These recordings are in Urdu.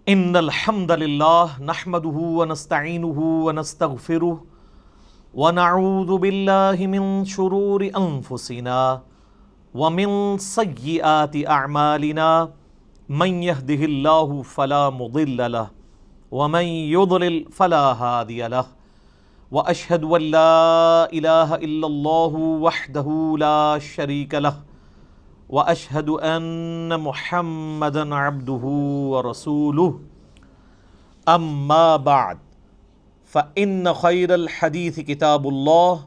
ان الحمد للہ نحمده ونستعینه ونستغفره ونعوذ باللہ من شرور انفسنا ومن سیئات اعمالنا من يهده اللہ فلا مضل له ومن يضلل فلا هادی له واشهد ان لا الہ الا اللہ وحدہ لا شریک له واشهد ان محمدا عبده ورسوله اما بعد فان خیر الحدیث کتاب اللہ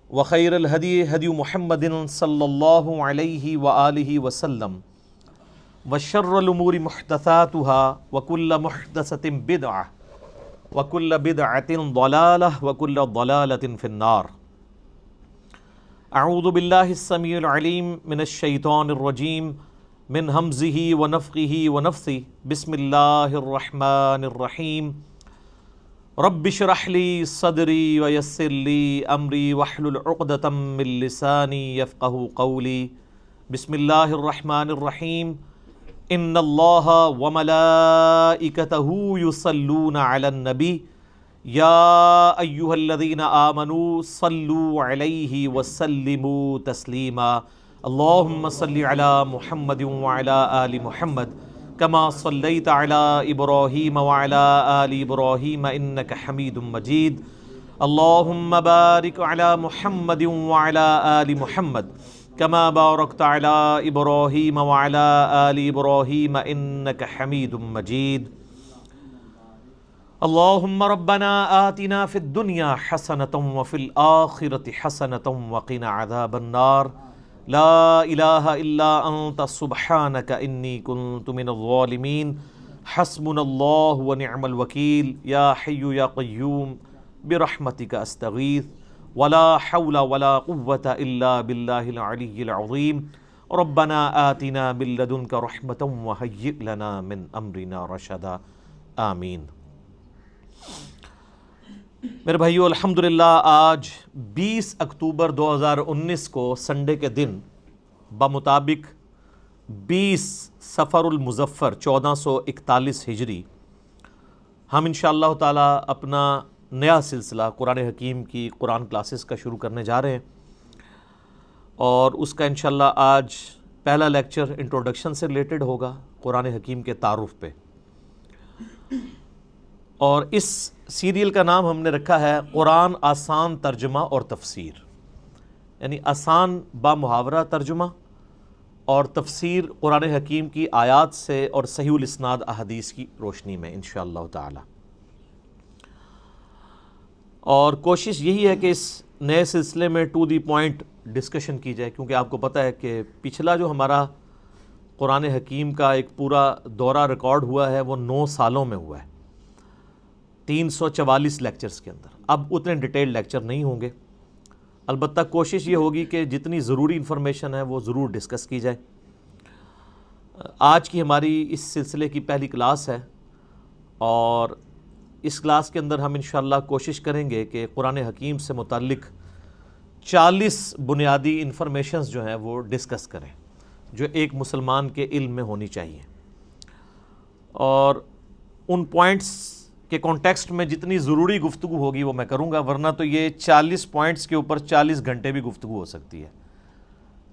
وخیر الہدی ہدی محمد صلی اللہ علیہ وآلہ وسلم وشر الامور محدثاتها وكل محدثۃ بدعہ وكل بدعۃ ضلالہ وكل ضلالۃ فی النار۔ اعوذ باللہ السمیع العلیم من الشیطان الرجیم من ہمزہ ونفخہ ونفثہ بسم اللہ الرحمن الرحیم رب اشرح لی صدری ویسر لی امری واحلل عقدۃ من لسانی یفقہوا قولی۔ بسم اللہ الرحمن الرحیم ان اللہ وملائکتہ یصلون علی النبی یا ایہا الذین آمنوا صلوا علیہ وسلموا تسلیما۔ اللہم صل علی محمد وعلی آل محمد کما صلیت علی ابراہیم وعلی آل ابراہیم انک حمید مجید۔ اللہم بارک علی محمد وعلی آل محمد کما بارکت علی ابراہیم وعلی آل ابراہیم انک حمید مجید۔ اللہم ربنا آتنا فی الدنیا حسنۃ وفی الآخرۃ حسنۃ وقنا عذاب النار۔ لا الہ الا انت سبحانک انی کنت من الظالمین۔ حسبنا اللہ ونعم الوکیل۔ یا حی یا قیوم برحمتک استغیث ولا حول ولا قوة الا باللہ العلی العظیم۔ ربنا آتنا من لدنک رحمۃ وہیئ لنا من امرنا رشدا۔ آمین۔ میرے بھائیو، الحمدللہ آج 20 اکتوبر 2019 کو سنڈے کے دن بمطابق 20 صفر المظفر 1441 ہجری ہم انشاءاللہ تعالی اپنا نیا سلسلہ قرآن حکیم کی قرآن کلاسز کا شروع کرنے جا رہے ہیں، اور اس کا انشاءاللہ آج پہلا لیکچر انٹروڈکشن سے ریلیٹڈ ہوگا، قرآن حکیم کے تعارف پہ، اور اس سیریل کا نام ہم نے رکھا ہے قرآن آسان ترجمہ اور تفسیر، یعنی آسان با محاورہ ترجمہ اور تفسیر قرآن حکیم کی آیات سے اور صحیح الاسناد احادیث کی روشنی میں انشاءاللہ تعالی۔ اور کوشش یہی ہے کہ اس نئے سلسلے میں ٹو دی پوائنٹ ڈسکشن کی جائے، کیونکہ آپ کو پتہ ہے کہ پچھلا جو ہمارا قرآن حکیم کا ایک پورا دورہ ریکارڈ ہوا ہے وہ 9 سالوں میں ہوا ہے، 344 لیکچرز کے اندر۔ اب اتنے ڈیٹیل لیکچر نہیں ہوں گے، البتہ کوشش یہ ہوگی کہ جتنی ضروری انفارمیشن ہے وہ ضرور ڈسکس کی جائے۔ آج کی ہماری اس سلسلے کی پہلی کلاس ہے، اور اس کلاس کے اندر ہم انشاءاللہ کوشش کریں گے کہ قرآن حکیم سے متعلق 40 بنیادی انفارمیشنز جو ہیں وہ ڈسکس کریں، جو ایک مسلمان کے علم میں ہونی چاہیے، اور ان پوائنٹس کے کانٹیکسٹ میں جتنی ضروری گفتگو ہوگی وہ میں کروں گا، ورنہ تو یہ 40 پوائنٹس کے اوپر 40 گھنٹے بھی گفتگو ہو سکتی ہے،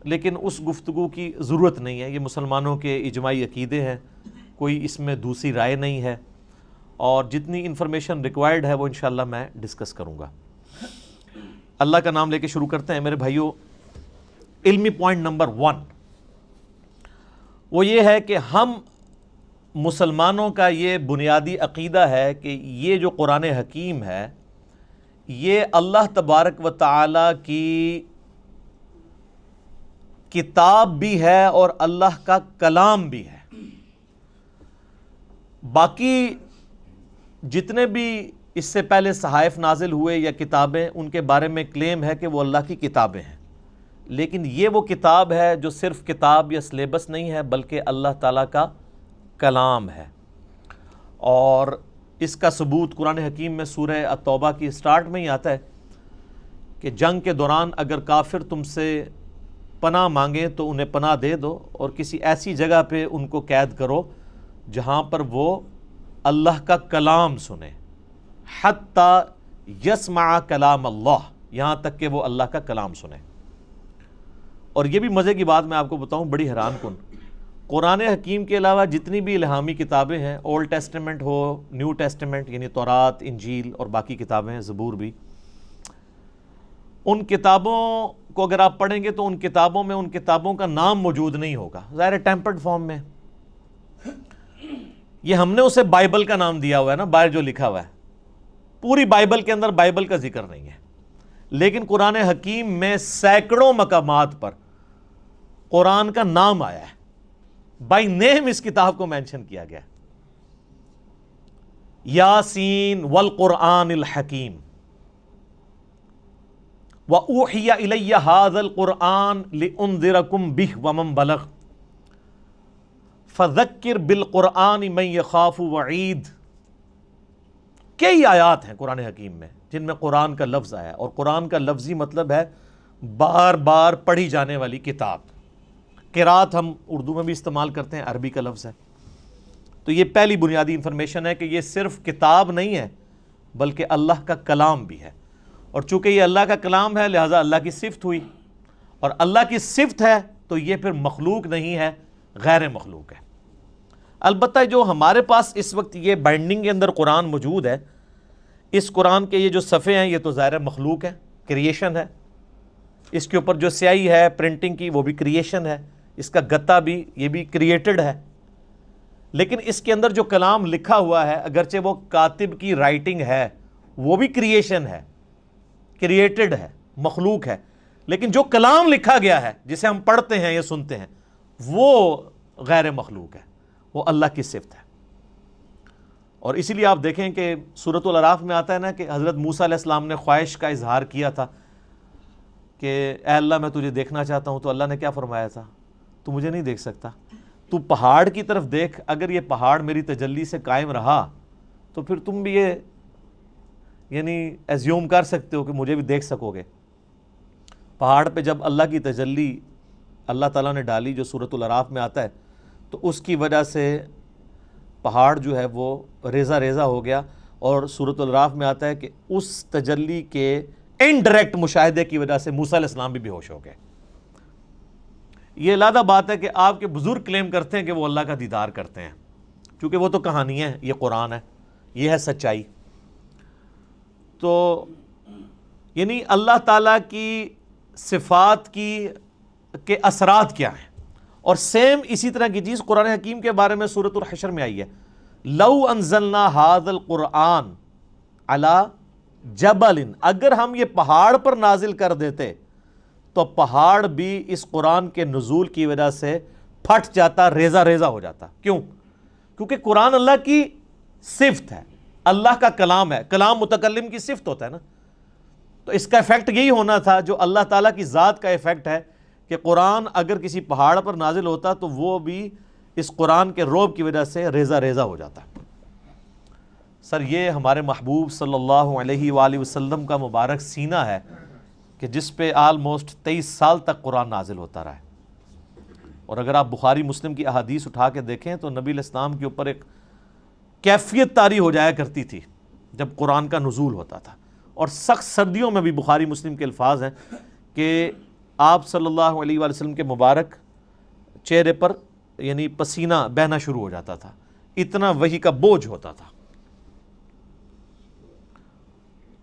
لیکن اس گفتگو کی ضرورت نہیں ہے۔ یہ مسلمانوں کے اجماعی عقیدے ہیں، کوئی اس میں دوسری رائے نہیں ہے، اور جتنی انفارمیشن ریکوائرڈ ہے وہ انشاءاللہ میں ڈسکس کروں گا۔ اللہ کا نام لے کے شروع کرتے ہیں میرے بھائیوں۔ علمی پوائنٹ نمبر 1 وہ یہ ہے کہ ہم مسلمانوں کا یہ بنیادی عقیدہ ہے کہ یہ جو قرآن حکیم ہے یہ اللہ تبارک و تعالی کی کتاب بھی ہے اور اللہ کا کلام بھی ہے۔ باقی جتنے بھی اس سے پہلے صحائف نازل ہوئے یا کتابیں، ان کے بارے میں کلیم ہے کہ وہ اللہ کی کتابیں ہیں، لیکن یہ وہ کتاب ہے جو صرف کتاب یا سلیبس نہیں ہے بلکہ اللہ تعالیٰ کا کلام ہے۔ اور اس کا ثبوت قرآن حکیم میں سورہ التوبہ کی سٹارٹ میں ہی آتا ہے کہ جنگ کے دوران اگر کافر تم سے پناہ مانگیں تو انہیں پناہ دے دو، اور کسی ایسی جگہ پہ ان کو قید کرو جہاں پر وہ اللہ کا کلام سنیں، حتی یسمع کلام اللہ، یہاں تک کہ وہ اللہ کا کلام سنیں۔ اور یہ بھی مزے کی بات میں آپ کو بتاؤں، بڑی حیران کن، قرآن حکیم کے علاوہ جتنی بھی الہامی کتابیں ہیں، اولڈ ٹیسٹمنٹ ہو، نیو ٹیسٹمنٹ یعنی تورات، انجیل اور باقی کتابیں ہیں، زبور بھی، ان کتابوں کو اگر آپ پڑھیں گے تو ان کتابوں میں ان کتابوں کا نام موجود نہیں ہوگا، ظاہر ٹیمپرڈ فارم میں۔ یہ ہم نے اسے بائبل کا نام دیا ہوا ہے نا، باہر جو لکھا ہوا ہے، پوری بائبل کے اندر بائبل کا ذکر نہیں ہے، لیکن قرآن حکیم میں سینکڑوں مقامات پر قرآن کا نام آیا ہے، بائی نیم اس کتاب کو مینشن کیا گیا، یاسین والقرآن الحکیم، وَأُوحِيَ إِلَيَّ هَذَا الْقُرْآنُ لِأُنذِرَكُمْ بِهِ وَمَنْ بَلَغَ فَذَكِّرْ بِالْقُرْآنِ مَنْ يَخَافُ وَعِيدٍ۔ کئی آیات ہیں قرآن حکیم میں جن میں قرآن کا لفظ آیا ہے، اور قرآن کا لفظی مطلب ہے بار بار پڑھی جانے والی کتاب۔ قرات ہم اردو میں بھی استعمال کرتے ہیں، عربی کا لفظ ہے۔ تو یہ پہلی بنیادی انفارمیشن ہے کہ یہ صرف کتاب نہیں ہے بلکہ اللہ کا کلام بھی ہے، اور چونکہ یہ اللہ کا کلام ہے لہٰذا اللہ کی صفت ہوئی، اور اللہ کی صفت ہے تو یہ پھر مخلوق نہیں ہے، غیر مخلوق ہے۔ البتہ جو ہمارے پاس اس وقت یہ بائنڈنگ کے اندر قرآن موجود ہے، اس قرآن کے یہ جو صفحے ہیں یہ تو ظاہر مخلوق ہے، کریشن ہے، اس کے اوپر جو سیاہی ہے پرنٹنگ کی وہ بھی کریشن ہے، اس کا گتا بھی یہ بھی کریٹڈ ہے، لیکن اس کے اندر جو کلام لکھا ہوا ہے اگرچہ وہ کاتب کی رائٹنگ ہے وہ بھی کریشن ہے، کریٹڈ ہے، مخلوق ہے، لیکن جو کلام لکھا گیا ہے جسے ہم پڑھتے ہیں یا سنتے ہیں وہ غیر مخلوق ہے، وہ اللہ کی صفت ہے۔ اور اسی لیے آپ دیکھیں کہ سورۃ الاعراف میں آتا ہے نا کہ حضرت موسیٰ علیہ السلام نے خواہش کا اظہار کیا تھا کہ اے اللہ میں تجھے دیکھنا چاہتا ہوں، تو اللہ نے کیا فرمایا تھا؟ تو مجھے نہیں دیکھ سکتا، تو پہاڑ کی طرف دیکھ، اگر یہ پہاڑ میری تجلی سے قائم رہا تو پھر تم بھی یہ یعنی ایزیوم کر سکتے ہو کہ مجھے بھی دیکھ سکو گے۔ پہاڑ پہ جب اللہ کی تجلی اللہ تعالیٰ نے ڈالی جو سورۃ الاعراف میں آتا ہے، تو اس کی وجہ سے پہاڑ جو ہے وہ ریزہ ریزہ ہو گیا، اور سورۃ الاعراف میں آتا ہے کہ اس تجلی کے انڈائریکٹ مشاہدے کی وجہ سے موسیٰ علیہ السلام بھی بے ہوش ہو گئے۔ یہ علیحدہ بات ہے کہ آپ کے بزرگ کلیم کرتے ہیں کہ وہ اللہ کا دیدار کرتے ہیں، چونکہ وہ تو کہانی ہے، یہ قرآن ہے، یہ ہے سچائی۔ تو یعنی اللہ تعالیٰ کی صفات کے اثرات کیا ہیں، اور سیم اسی طرح کی چیز قرآن حکیم کے بارے میں سورۃ الحشر میں آئی ہے، لو انزلنا هذا القرآن على جبل، اگر ہم یہ پہاڑ پر نازل کر دیتے تو پہاڑ بھی اس قرآن کے نزول کی وجہ سے پھٹ جاتا، ریزہ ریزہ ہو جاتا۔ کیوں؟ کیونکہ قرآن اللہ کی صفت ہے، اللہ کا کلام ہے، کلام متکلم کی صفت ہوتا ہے نا، تو اس کا ایفیکٹ یہی ہونا تھا جو اللہ تعالیٰ کی ذات کا ایفیکٹ ہے کہ قرآن اگر کسی پہاڑ پر نازل ہوتا تو وہ بھی اس قرآن کے روب کی وجہ سے ریزہ ریزہ ہو جاتا۔ سر یہ ہمارے محبوب صلی اللہ علیہ وآلہ وسلم کا مبارک سینہ ہے کہ جس پہ آلموسٹ 23 سال تک قرآن نازل ہوتا رہا ہے، اور اگر آپ بخاری مسلم کی احادیث اٹھا کے دیکھیں تو نبی علیہ السلام کے اوپر ایک کیفیت طاری ہو جایا کرتی تھی جب قرآن کا نزول ہوتا تھا، اور سخت سردیوں میں بھی بخاری مسلم کے الفاظ ہیں کہ آپ صلی اللہ علیہ وآلہ وسلم کے مبارک چہرے پر یعنی پسینہ بہنا شروع ہو جاتا تھا، اتنا وحی کا بوجھ ہوتا تھا،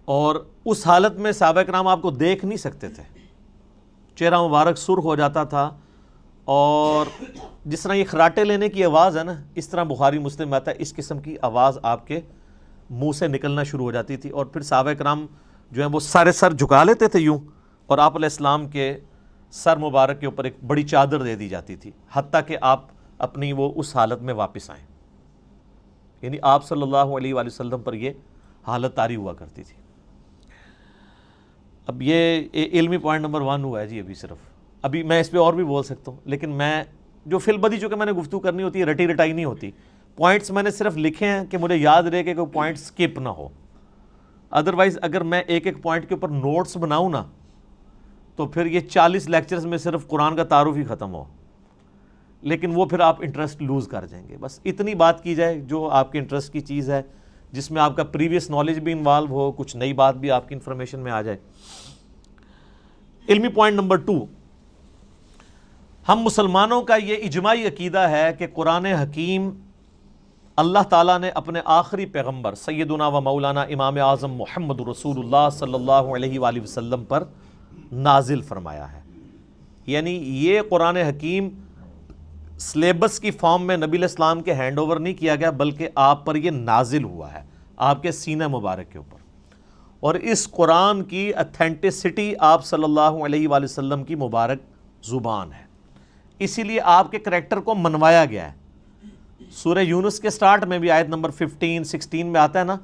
اور اس حالت میں صحابہ کرام آپ کو دیکھ نہیں سکتے تھے، چہرہ مبارک سرخ ہو جاتا تھا، اور جس طرح یہ خراٹے لینے کی آواز ہے نا، اس طرح بخاری مسلم میں آتا ہے اس قسم کی آواز آپ کے منہ سے نکلنا شروع ہو جاتی تھی، اور پھر صحابہ کرام جو ہیں وہ سارے سر جھکا لیتے تھے یوں، اور آپ علیہ السلام کے سر مبارک کے اوپر ایک بڑی چادر دے دی جاتی تھی، حتیٰ کہ آپ اپنی وہ اس حالت میں واپس آئیں، یعنی آپ صلی اللہ علیہ وآلہ وسلم پر یہ حالت طاری ہوا کرتی تھی۔ اب یہ علمی پوائنٹ نمبر 1 ہوا ہے جی، ابھی میں اس پہ اور بھی بول سکتا ہوں، لیکن میں جو فی البدی چونکہ میں نے گفتگو کرنی ہوتی ہے، رٹی رٹائی نہیں ہوتی، پوائنٹس میں نے صرف لکھے ہیں کہ مجھے یاد رہے کہ کوئی پوائنٹ سکپ نہ ہو، ادروائز اگر میں ایک ایک پوائنٹ کے اوپر نوٹس بناؤں نا تو پھر یہ 40 لیکچرز میں صرف قرآن کا تعارف ہی ختم ہو، لیکن وہ پھر آپ انٹرسٹ لوز کر جائیں گے. بس اتنی بات کی جائے جو آپ کے انٹرسٹ کی چیز ہے، جس میں آپ کا پریویس نالج بھی انوالو ہو، کچھ نئی بات بھی آپ کی انفارمیشن میں آ جائے. علمی پوائنٹ نمبر 2، ہم مسلمانوں کا یہ اجماعی عقیدہ ہے کہ قرآن حکیم اللہ تعالیٰ نے اپنے آخری پیغمبر سیدنا و مولانا امام اعظم محمد رسول اللہ صلی اللہ علیہ وآلہ وسلم پر نازل فرمایا ہے. یعنی یہ قرآن حکیم سلیبس کی فارم میں نبی علیہ السلام کے ہینڈ اوور نہیں کیا گیا، بلکہ آپ پر یہ نازل ہوا ہے، آپ کے سینہ مبارک کے اوپر. اور اس قرآن کی اتھینٹسٹی آپ صلی اللہ علیہ وآلہ وسلم کی مبارک زبان ہے، اسی لیے آپ کے کریکٹر کو منوایا گیا ہے. سورہ یونس کے سٹارٹ میں بھی آیت نمبر 15-16 میں آتا ہے نا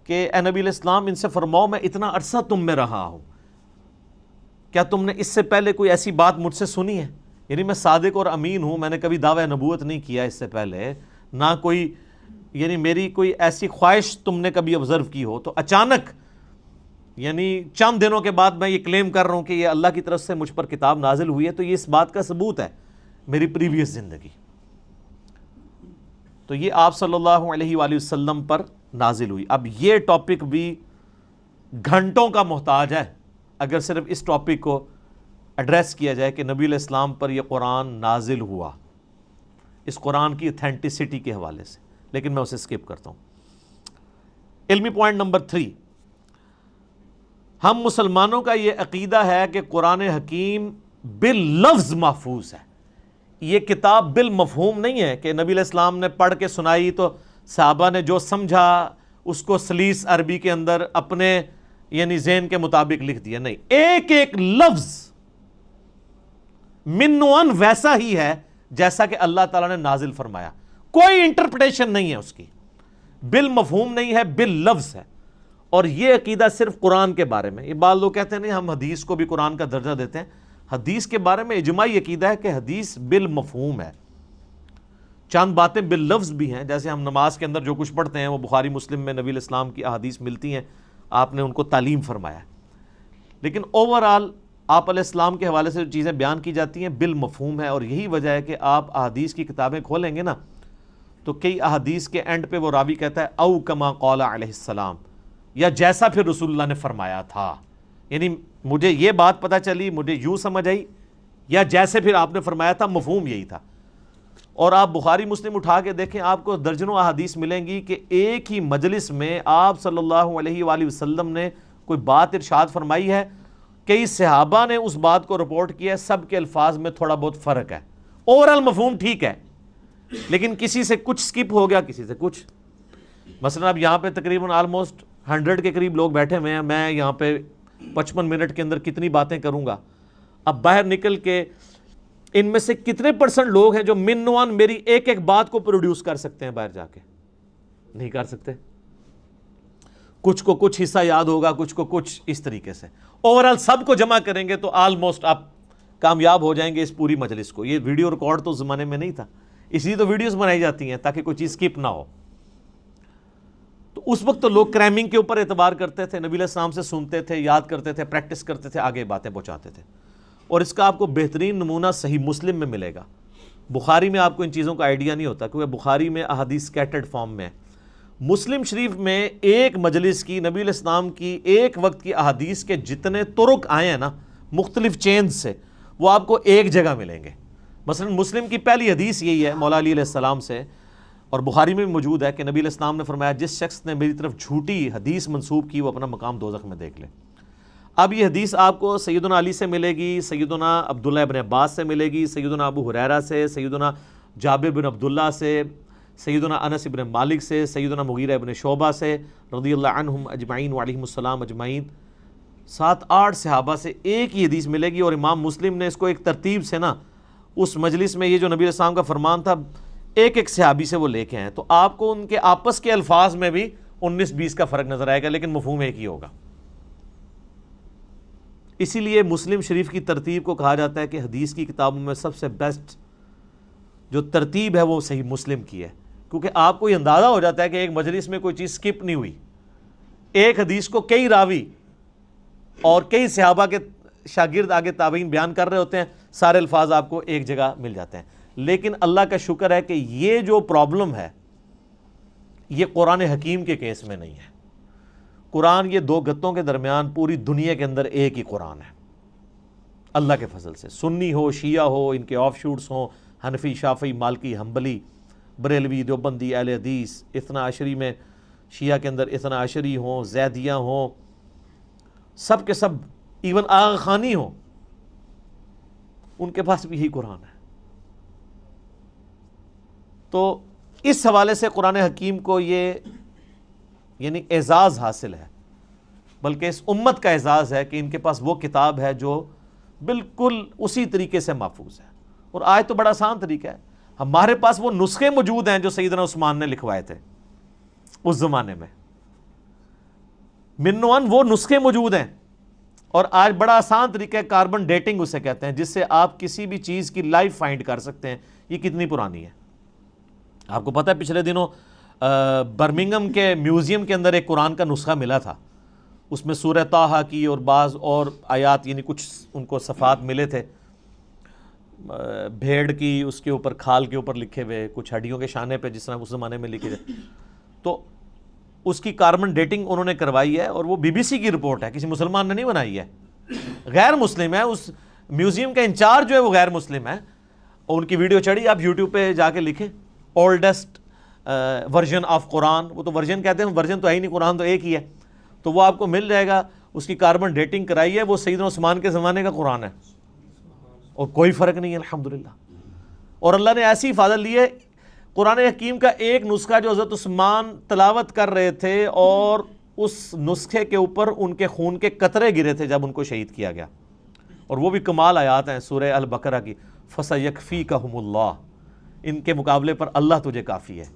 کہ اے نبی علیہ السلام ان سے فرماؤ میں اتنا عرصہ تم میں رہا ہوں، کیا تم نے اس سے پہلے کوئی ایسی بات مجھ سے سنی ہے؟ یعنی میں صادق اور امین ہوں، میں نے کبھی دعویٰ نبوت نہیں کیا اس سے پہلے، نہ کوئی یعنی میری کوئی ایسی خواہش تم نے کبھی آبزرو کی ہو، تو اچانک یعنی چند دنوں کے بعد میں یہ کلیم کر رہا ہوں کہ یہ اللہ کی طرف سے مجھ پر کتاب نازل ہوئی ہے، تو یہ اس بات کا ثبوت ہے میری پریویس زندگی. تو یہ آپ صلی اللہ علیہ وآلہ وسلم پر نازل ہوئی. اب یہ ٹاپک بھی گھنٹوں کا محتاج ہے اگر صرف اس ٹاپک کو ایڈریس کیا جائے کہ نبی علیہ السلام پر یہ قرآن نازل ہوا، اس قرآن کی اتھینٹسٹی کے حوالے سے، لیکن میں اسے سکپ کرتا ہوں. علمی پوائنٹ نمبر 3، ہم مسلمانوں کا یہ عقیدہ ہے کہ قرآن حکیم باللفظ محفوظ ہے. یہ کتاب بالمفہوم نہیں ہے کہ نبی علیہ السلام نے پڑھ کے سنائی تو صحابہ نے جو سمجھا اس کو سلیس عربی کے اندر اپنے یعنی ذہن کے مطابق لکھ دیا. نہیں، ایک ایک لفظ من و عن ویسا ہی ہے جیسا کہ اللہ تعالیٰ نے نازل فرمایا، کوئی انٹرپریٹیشن نہیں ہے اس کی، بالمفہوم نہیں ہے، باللفظ ہے. اور یہ عقیدہ صرف قرآن کے بارے میں. یہ بعض لوگ کہتے ہیں نہیں ہم حدیث کو بھی قرآن کا درجہ دیتے ہیں. حدیث کے بارے میں اجماعی عقیدہ ہے کہ حدیث بالمفہوم ہے. چند باتیں باللفظ بھی ہیں، جیسے ہم نماز کے اندر جو کچھ پڑھتے ہیں وہ بخاری مسلم میں نبی علیہ السلام کی احادیث ملتی ہیں، آپ نے ان کو تعلیم فرمایا ہے. لیکن اوورآل آپ علیہ السلام کے حوالے سے جو چیزیں بیان کی جاتی ہیں بالمفہوم ہے. اور یہی وجہ ہے کہ آپ احادیث کی کتابیں کھولیں گے نا تو کئی احادیث کے اینڈ پہ وہ راوی کہتا ہے او کما قال علیہ السلام، یا جیسا پھر رسول اللہ نے فرمایا تھا. یعنی مجھے یہ بات پتہ چلی، مجھے یوں سمجھ آئی، یا جیسے پھر آپ نے فرمایا تھا مفہوم یہی تھا. اور آپ بخاری مسلم اٹھا کے دیکھیں، آپ کو درجنوں احادیث ملیں گی کہ ایک ہی مجلس میں آپ صلی اللہ علیہ وآلہ وسلم نے کوئی بات ارشاد فرمائی ہے، کئی صحابہ نے اس بات کو رپورٹ کیا ہے، سب کے الفاظ میں تھوڑا بہت فرق ہے، اوورال مفہوم ٹھیک ہے، لیکن کسی سے کچھ سکپ ہو گیا، کسی سے کچھ. مثلا اب یہاں پہ تقریباً آلموسٹ 100 کے قریب لوگ بیٹھے ہوئے ہیں، میں یہاں پہ 55 منٹ کے اندر کتنی باتیں کروں گا. اب باہر نکل کے ان میں سے کتنے پرسنٹ لوگ ہیں جو منوان میری ایک ایک بات کو پروڈیوس کر سکتے ہیں؟ باہر جا کے نہیں کر سکتے. کچھ کو کچھ حصہ یاد ہوگا، کچھ کو کچھ، اس طریقے سے. اوورال سب کو جمع کریں گے تو آلموسٹ آپ کامیاب ہو جائیں گے اس پوری مجلس کو. یہ ویڈیو ریکارڈ تو اس زمانے میں نہیں تھا، اس لیے تو ویڈیوز بنائی جاتی ہیں تاکہ کوئی چیز سکپ نہ ہو. تو اس وقت تو لوگ کرائمنگ کے اوپر اعتبار کرتے تھے، نبی علیہ السلام سے سنتے تھے، یاد کرتے تھے، پریکٹس کرتے تھے، آگے باتیں پہنچاتے تھے. اور اس کا آپ کو بہترین نمونہ صحیح مسلم میں ملے گا. بخاری میں آپ کو ان چیزوں کا آئیڈیا نہیں ہوتا کیونکہ بخاری میں احادیث سکیٹرڈ فارم میں ہے. مسلم شریف میں ایک مجلس کی نبی علیہ السلام کی ایک وقت کی احادیث کے جتنے طرق آئے ہیں نا مختلف چینز سے، وہ آپ کو ایک جگہ ملیں گے. مثلا مسلم کی پہلی حدیث یہی ہے مولا علی علیہ السلام سے، اور بخاری میں بھی موجود ہے کہ نبی علیہ السلام نے فرمایا جس شخص نے میری طرف جھوٹی حدیث منسوب کی وہ اپنا مقام دوزخ میں دیکھ لے. اب یہ حدیث آپ کو سیدنا علی سے ملے گی، سیدنا عبداللہ ابن عباس سے ملے گی، سیدنا ابو ہریرہ سے، سیدنا جابر بن عبداللہ سے، سیدنا انس ابن مالک سے، سیدنا مغیرہ ابن شعبہ سے رضی اللہ عنہم اجمعین وعلیہم السلام اجمعین. 7-8 صحابہ سے ایک ہی حدیث ملے گی. اور امام مسلم نے اس کو ایک ترتیب سے نا اس مجلس میں یہ جو نبی علیہ السلام کا فرمان تھا ایک ایک صحابی سے وہ لے کے ہیں، تو آپ کو ان کے آپس کے الفاظ میں بھی 19-20 کا فرق نظر آئے گا، لیکن مفہوم ایک ہی ہوگا. اسی لیے مسلم شریف کی ترتیب کو کہا جاتا ہے کہ حدیث کی کتابوں میں سب سے بیسٹ جو ترتیب ہے وہ صحیح مسلم کی ہے، کیونکہ آپ کو یہ اندازہ ہو جاتا ہے کہ ایک مجلس میں کوئی چیز سکپ نہیں ہوئی. ایک حدیث کو کئی راوی اور کئی صحابہ کے شاگرد آگے تابعین بیان کر رہے ہوتے ہیں، سارے الفاظ آپ کو ایک جگہ مل جاتے ہیں. لیکن اللہ کا شکر ہے کہ یہ جو پرابلم ہے یہ قرآن حکیم کے کیس میں نہیں ہے. قرآن یہ دو گتوں کے درمیان پوری دنیا کے اندر ایک ہی قرآن ہے اللہ کے فضل سے. سنی ہو، شیعہ ہو، ان کے آف شوٹس ہوں، حنفی، شافعی، مالکی، حنبلی، بریلوی، دیوبندی، اہل حدیث، اثنا عشری میں شیعہ کے اندر اثنا عشری ہوں، زیدیہ ہوں، سب کے سب، ایون آغا خانی ہوں، ان کے پاس بھی یہی قرآن ہے. تو اس حوالے سے قرآن حکیم کو یہ یعنی اعزاز حاصل ہے، بلکہ اس امت کا اعزاز ہے کہ ان کے پاس وہ کتاب ہے جو بالکل اسی طریقے سے محفوظ ہے. اور آج تو بڑا آسان طریقہ ہے، ہمارے پاس وہ نسخے موجود ہیں جو سیدنا عثمان نے لکھوائے تھے اس زمانے میں، من وان وہ نسخے موجود ہیں. اور آج بڑا آسان طریقہ ہے، کاربن ڈیٹنگ اسے کہتے ہیں، جس سے آپ کسی بھی چیز کی لائف فائنڈ کر سکتے ہیں یہ کتنی پرانی ہے. آپ کو پتہ ہے پچھلے دنوں برمنگم کے میوزیم کے اندر ایک قرآن کا نسخہ ملا تھا، اس میں سورہ طٰہٰ کی اور بعض اور آیات یعنی کچھ ان کو صفحات ملے تھے، بھیڑ کی اس کے اوپر کھال کے اوپر لکھے ہوئے، کچھ ہڈیوں کے شانے پہ جس طرح اس زمانے میں لکھے تھے. تو اس کی کاربن ڈیٹنگ انہوں نے کروائی ہے، اور وہ بی بی سی کی رپورٹ ہے، کسی مسلمان نے نہیں بنائی ہے، غیر مسلم ہے. اس میوزیم کا انچارج جو ہے وہ غیر مسلم ہے، اور ان کی ویڈیو چڑھی، آپ یوٹیوب پہ جا کے لکھیں اولڈسٹ ورژن آف قرآن. وہ تو ورژن کہتے ہیں، ورژن تو ہے ہی نہیں، قرآن تو ایک ہی ہے. تو وہ آپ کو مل جائے گا، اس کی کاربن ڈیٹنگ کرائی ہے، وہ سیدنا عثمان کے زمانے کا قرآن ہے اور کوئی فرق نہیں ہے الحمدللہ. اور اللہ نے ایسی حفاظت لی ہے. قرآن حکیم کا ایک نسخہ جو حضرت عثمان تلاوت کر رہے تھے اور اس نسخے کے اوپر ان کے خون کے قطرے گرے تھے جب ان کو شہید کیا گیا، اور وہ بھی کمال آیات ہیں سورہ البقرہ کی، فَسَيَكْفِيكَهُمُ اللَّهُ، ان کے مقابلے پر اللہ تجھے کافی ہے.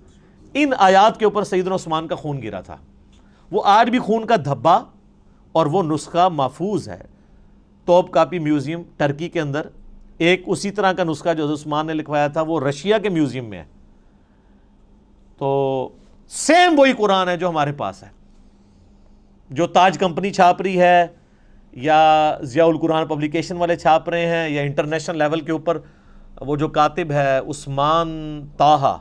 ان آیات کے اوپر سیدنا عثمان کا خون گرا تھا. وہ آج بھی خون کا دھبا اور وہ نسخہ محفوظ ہے توپ کاپی میوزیم ٹرکی کے اندر. ایک اسی طرح کا نسخہ جو حضرت عثمان نے لکھوایا تھا وہ رشیا کے میوزیم میں ہے. تو سیم وہی قرآن ہے جو ہمارے پاس ہے، جو تاج کمپنی چھاپ رہی ہے یا ضیاء القرآن پبلیکیشن والے چھاپ رہے ہیں، یا انٹرنیشنل لیول کے اوپر وہ جو کاتب ہے عثمان طٰہٰ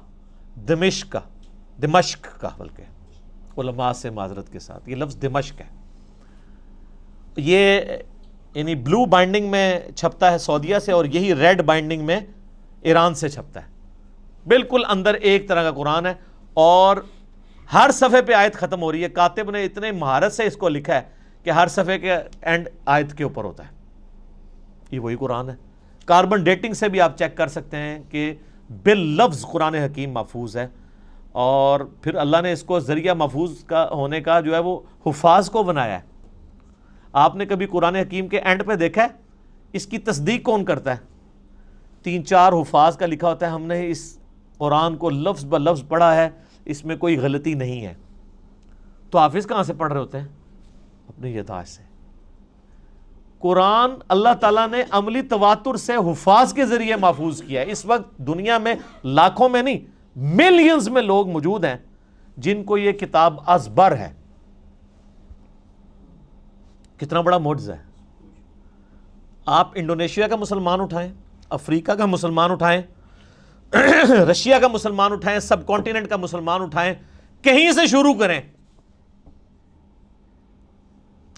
دمشق کا بلکہ علماء سے معذرت کے ساتھ یہ لفظ دمشق ہے، یہ یعنی بلو بائنڈنگ میں چھپتا ہے سعودیہ سے، اور یہی ریڈ بائنڈنگ میں ایران سے چھپتا ہے. بالکل اندر ایک طرح کا قرآن ہے، اور ہر صفحے پہ آیت ختم ہو رہی ہے. کاتب نے اتنے مہارت سے اس کو لکھا ہے کہ ہر صفحے کے اینڈ آیت کے اوپر ہوتا ہے. یہ وہی قرآن ہے. کاربن ڈیٹنگ سے بھی آپ چیک کر سکتے ہیں کہ باللفظ قرآن حکیم محفوظ ہے، اور پھر اللہ نے اس کو ذریعہ محفوظ کا ہونے کا جو ہے وہ حفاظ کو بنایا ہے. آپ نے کبھی قرآن حکیم کے اینڈ پہ دیکھا ہے اس کی تصدیق کون کرتا ہے؟ 3-4 حفاظ کا لکھا ہوتا ہے ہم نے اس قرآن کو لفظ بہ لفظ پڑھا ہے، اس میں کوئی غلطی نہیں ہے. تو حافظ کہاں سے پڑھ رہے ہوتے ہیں؟ اپنی یادداشت سے. قرآن اللہ تعالیٰ نے عملی تواتر سے حفاظ کے ذریعے محفوظ کیا ہے. اس وقت دنیا میں لاکھوں میں نہیں ملینز میں لوگ موجود ہیں جن کو یہ کتاب ازبر ہے. کتنا بڑا معجزہ ہے. آپ انڈونیشیا کا مسلمان اٹھائیں، افریقہ کا مسلمان اٹھائیں، رشیا کا مسلمان اٹھائیں، سب کانٹیننٹ کا مسلمان اٹھائیں، کہیں سے شروع کریں،